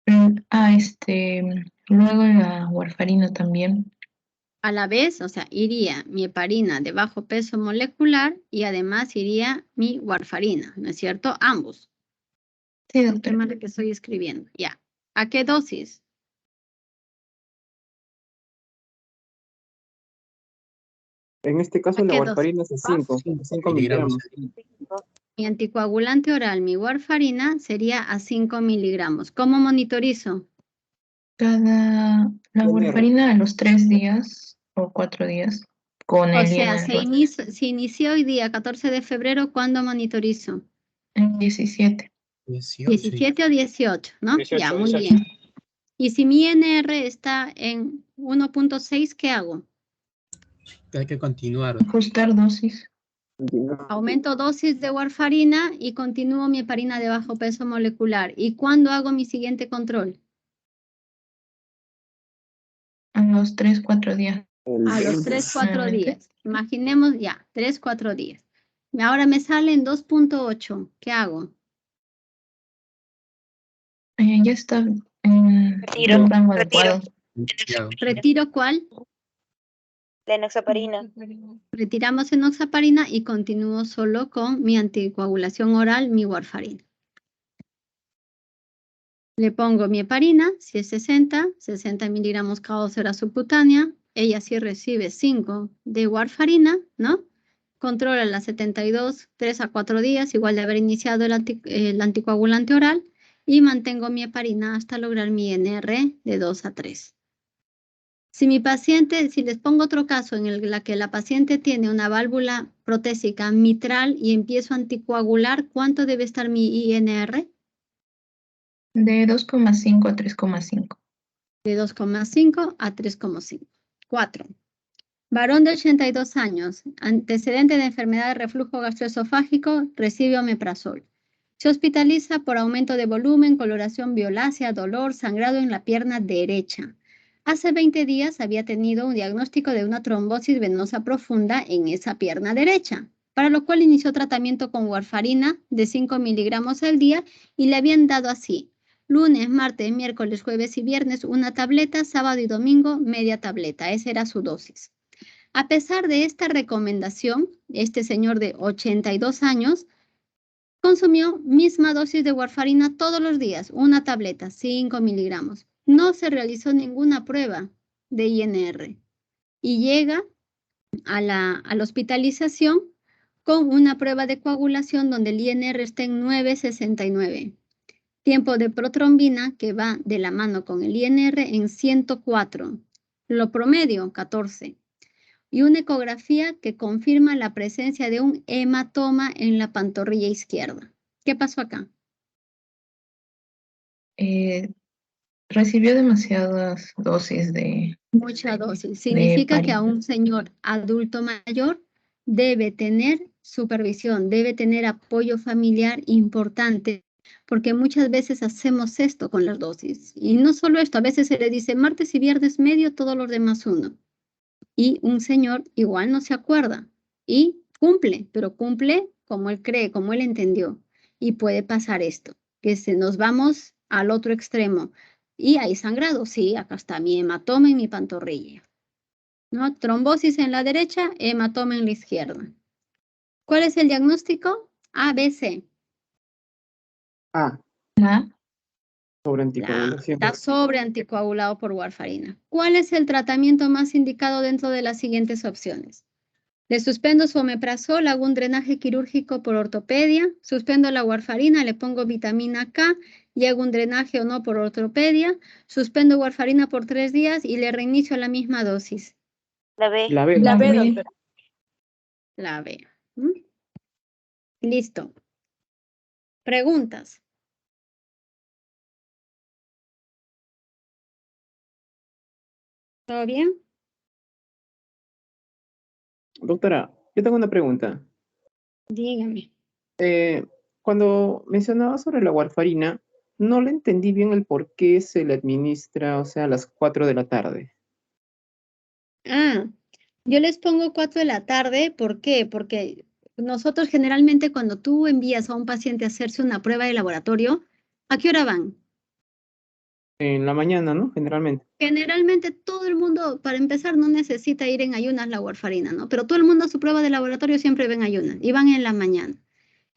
Speaker 9: Luego la warfarina también.
Speaker 1: A la vez, o sea, iría mi heparina de bajo peso molecular y además iría mi warfarina, ¿no es cierto? Ambos.
Speaker 9: Sí,
Speaker 1: El
Speaker 9: doctora.
Speaker 1: tema que estoy escribiendo. Ya. ¿A qué dosis?
Speaker 7: En este caso la warfarina es de 5 miligramos.
Speaker 1: Mi anticoagulante oral, mi warfarina, sería a 5 miligramos. ¿Cómo monitorizo?
Speaker 9: La warfarina a los 3 días o 4 días con
Speaker 1: O
Speaker 9: el
Speaker 1: sea,
Speaker 9: INR.
Speaker 1: se inició hoy día, 14 de febrero, ¿cuándo monitorizo?
Speaker 9: En 17.
Speaker 1: 17 o 18, ¿no?
Speaker 7: 18,
Speaker 1: ya, muy
Speaker 7: 18.
Speaker 1: bien. Y si mi INR está en 1.6, ¿qué hago?
Speaker 8: Hay que continuar.
Speaker 9: Ajustar dosis.
Speaker 1: Aumento dosis de warfarina y continúo mi heparina de bajo peso molecular. ¿Y cuándo hago mi siguiente control?
Speaker 9: A los 3, 4 días.
Speaker 1: A los 3, 4
Speaker 9: nuevamente.
Speaker 1: días. Imaginemos ya, 3, 4 días. Ahora me sale en 2.8. ¿Qué hago?
Speaker 9: Ya está en
Speaker 5: Retiro,
Speaker 9: un rango
Speaker 5: retiro.
Speaker 9: adecuado.
Speaker 4: Ya.
Speaker 1: ¿Retiro cuál?
Speaker 5: La enoxaparina.
Speaker 1: Retiramos enoxaparina y continúo solo con mi anticoagulación oral, mi warfarina. Le pongo mi heparina, si es 60 miligramos cada 2 horas subcutánea. Ella sí recibe 5 de warfarina, ¿no? Controla las 72, 3 a 4 días, igual de haber iniciado el anticoagulante oral. Y mantengo mi heparina hasta lograr mi INR de 2 a 3. Si mi paciente, si les pongo otro caso en el que la paciente tiene una válvula protésica mitral y empiezo a anticoagular, ¿cuánto debe estar mi INR?
Speaker 9: De 2,5 a 3,5.
Speaker 1: De 2,5 a 3,5. 4. Varón de 82 años, antecedente de enfermedad de reflujo gastroesofágico, recibe omeprazol. Se hospitaliza por aumento de volumen, coloración violácea, dolor, sangrado en la pierna derecha. Hace 20 días había tenido un diagnóstico de una trombosis venosa profunda en esa pierna derecha, para lo cual inició tratamiento con warfarina de 5 miligramos al día y le habían dado así: lunes, martes, miércoles, jueves y viernes una tableta, sábado y domingo media tableta. Esa era su dosis. A pesar de esta recomendación, este señor de 82 años consumió misma dosis de warfarina todos los días, una tableta, 5 miligramos. No se realizó ninguna prueba de INR y llega a la hospitalización con una prueba de coagulación donde el INR está en 9,69. Tiempo de protrombina que va de la mano con el INR en 104. Lo promedio, 14. Y una ecografía que confirma la presencia de un hematoma en la pantorrilla izquierda. ¿Qué pasó acá?
Speaker 9: Recibió demasiadas dosis de...
Speaker 1: Mucha dosis. Significa que a
Speaker 9: heparina.
Speaker 1: un señor adulto mayor debe tener supervisión, debe tener apoyo familiar importante, porque muchas veces hacemos esto con las dosis. Y no solo esto, a veces se le dice martes y viernes medio, todos los demás 1. Y un señor igual no se acuerda y cumple, pero cumple como él cree, como él entendió. Y puede pasar esto, que nos vamos al otro extremo. Y hay sangrado, sí, acá está mi hematoma en mi pantorrilla. ¿No? Trombosis en la derecha, hematoma en la izquierda. ¿Cuál es el diagnóstico? ABC.
Speaker 7: Ah,
Speaker 9: ¿La?
Speaker 7: sobre anticoagulación.
Speaker 1: Está sobre anticoagulado por warfarina. ¿Cuál es el tratamiento más indicado dentro de las siguientes opciones? Le suspendo su omeprazol, hago un drenaje quirúrgico por ortopedia, suspendo la warfarina, le pongo vitamina K y hago un drenaje o no por ortopedia, suspendo warfarina por 3 días y le reinicio la misma dosis.
Speaker 5: La B.
Speaker 7: La B.
Speaker 3: La B,
Speaker 9: B.
Speaker 3: doctora.
Speaker 1: La B. Listo. Preguntas. ¿Todo bien?
Speaker 7: Doctora, yo tengo una pregunta.
Speaker 1: Dígame.
Speaker 7: Cuando mencionaba sobre la warfarina, no le entendí bien el por qué se le administra, o sea, a las 4 de la tarde.
Speaker 1: Yo les pongo 4 de la tarde. ¿Por qué? Porque nosotros generalmente cuando tú envías a un paciente a hacerse una prueba de laboratorio, ¿a qué hora van?
Speaker 7: En la mañana, ¿no? Generalmente.
Speaker 1: Generalmente todo el mundo, para empezar, no necesita ir en ayunas la warfarina, ¿no? Pero todo el mundo a su prueba de laboratorio siempre ven ayunas y van en la mañana.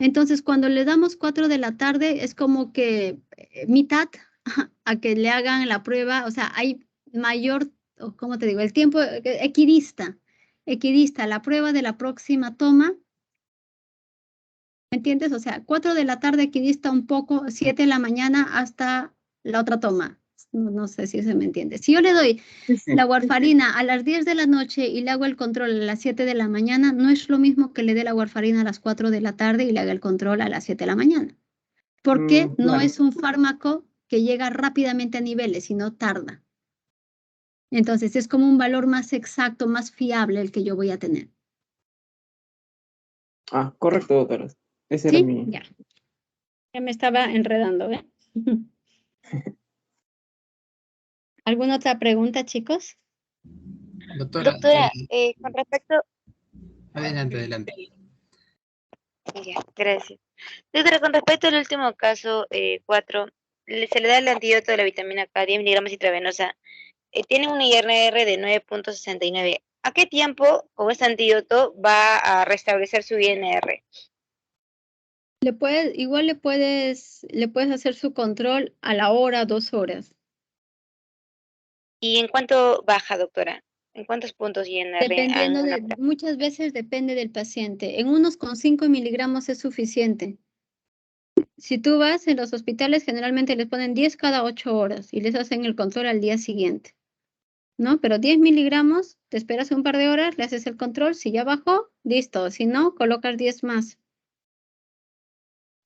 Speaker 1: Entonces, cuando le damos 4 de la tarde, es como que mitad a que le hagan la prueba, o sea, hay mayor, ¿cómo te digo? El tiempo equidista, la prueba de la próxima toma, ¿me entiendes? O sea, 4 de la tarde equidista un poco, 7 de la mañana hasta la otra toma. No sé si se me entiende. Si yo le doy la warfarina a las 10 de la noche y le hago el control a las 7 de la mañana, no es lo mismo que le dé la warfarina a las 4 de la tarde y le haga el control a las 7 de la mañana. Porque no
Speaker 7: Claro.
Speaker 1: es un fármaco que llega rápidamente a niveles, sino tarda. Entonces es como un valor más exacto, más fiable el que yo voy a tener.
Speaker 7: Ah, correcto, doctora. Ese era
Speaker 1: ¿Sí?
Speaker 7: mi...
Speaker 1: Ya. Ya me estaba enredando, ¿eh? ¿Alguna otra pregunta, chicos?
Speaker 8: Doctora,
Speaker 5: Doctora, con respecto,
Speaker 8: adelante, adelante.
Speaker 5: ya, gracias. Doctora, con respecto al último caso 4, se le da el antídoto de la vitamina K, 10 miligramos intravenosa. Tiene un INR de 9.69. ¿A qué tiempo con este antídoto va a restablecer su INR?
Speaker 1: Igual le puedes hacer su control a la hora, 2 horas.
Speaker 5: ¿Y en cuánto baja, doctora? ¿En cuántos puntos INR en
Speaker 1: Dependiendo
Speaker 5: una
Speaker 1: de, muchas veces depende del paciente. En unos con 5 miligramos es suficiente. Si tú vas en los hospitales, generalmente les ponen 10 cada 8 horas y les hacen el control al día siguiente, ¿no? Pero 10 miligramos, te esperas un par de horas, le haces el control, si ya bajó, listo. Si no, colocas 10 más,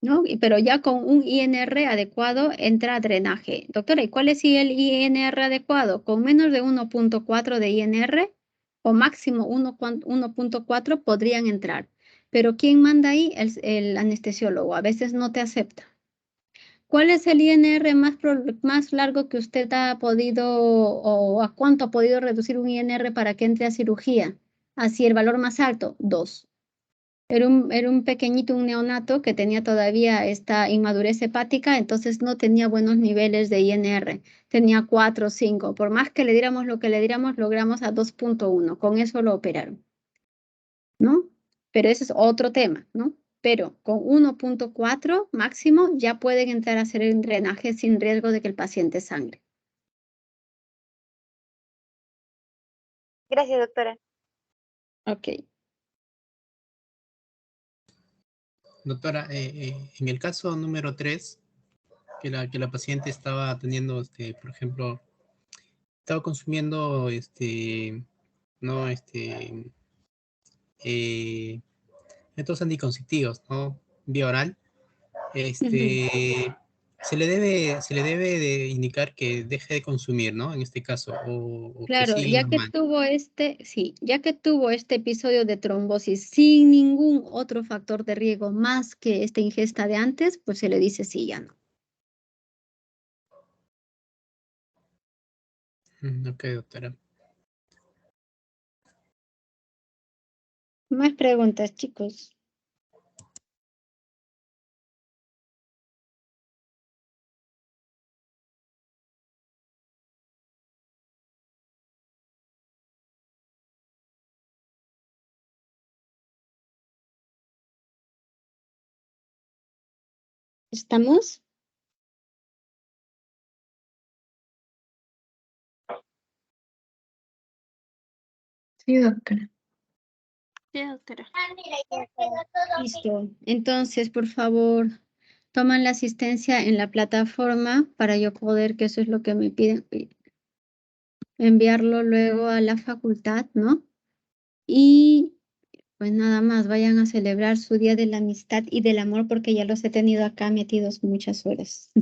Speaker 1: ¿no? Pero ya con un INR adecuado entra a drenaje. Doctora, ¿y cuál es el INR adecuado? Con menos de 1.4 de INR o máximo 1.4 podrían entrar. Pero ¿quién manda ahí? El anestesiólogo. A veces no te acepta. ¿Cuál es el INR más largo que usted ha podido o a cuánto ha podido reducir un INR para que entre a cirugía? Así el valor más alto, 2. Era un pequeñito, un neonato que tenía todavía esta inmadurez hepática, entonces no tenía buenos niveles de INR. Tenía 4 o 5. Por más que le diéramos lo que le diéramos, logramos a 2.1. Con eso lo operaron, ¿no? Pero ese es otro tema, ¿no? Pero con 1.4 máximo ya pueden entrar a hacer el drenaje sin riesgo de que el paciente sangre.
Speaker 5: Gracias, doctora.
Speaker 1: Ok.
Speaker 8: Doctora, en el caso número 3, que la paciente estaba teniendo, por ejemplo, estaba consumiendo, no, eh, métodos anticonceptivos, ¿no? Vía oral, se le debe de indicar que deje de consumir, ¿no? En este caso, o que
Speaker 1: Claro,
Speaker 8: siga
Speaker 1: ya que
Speaker 8: normal.
Speaker 1: tuvo ya que tuvo este episodio de trombosis sin ningún otro factor de riesgo más que esta ingesta de antes, pues se le dice sí, ya no.
Speaker 8: Ok, doctora.
Speaker 1: Más preguntas, chicos. ¿Estamos?
Speaker 9: Sí, doctora.
Speaker 1: Sí, doctora. Listo. Entonces, por favor, toman la asistencia en la plataforma para yo poder, que eso es lo que me piden, enviarlo luego a la facultad, ¿no? Y pues nada más, vayan a celebrar su Día de la Amistad y del Amor porque ya los he tenido acá metidos muchas horas.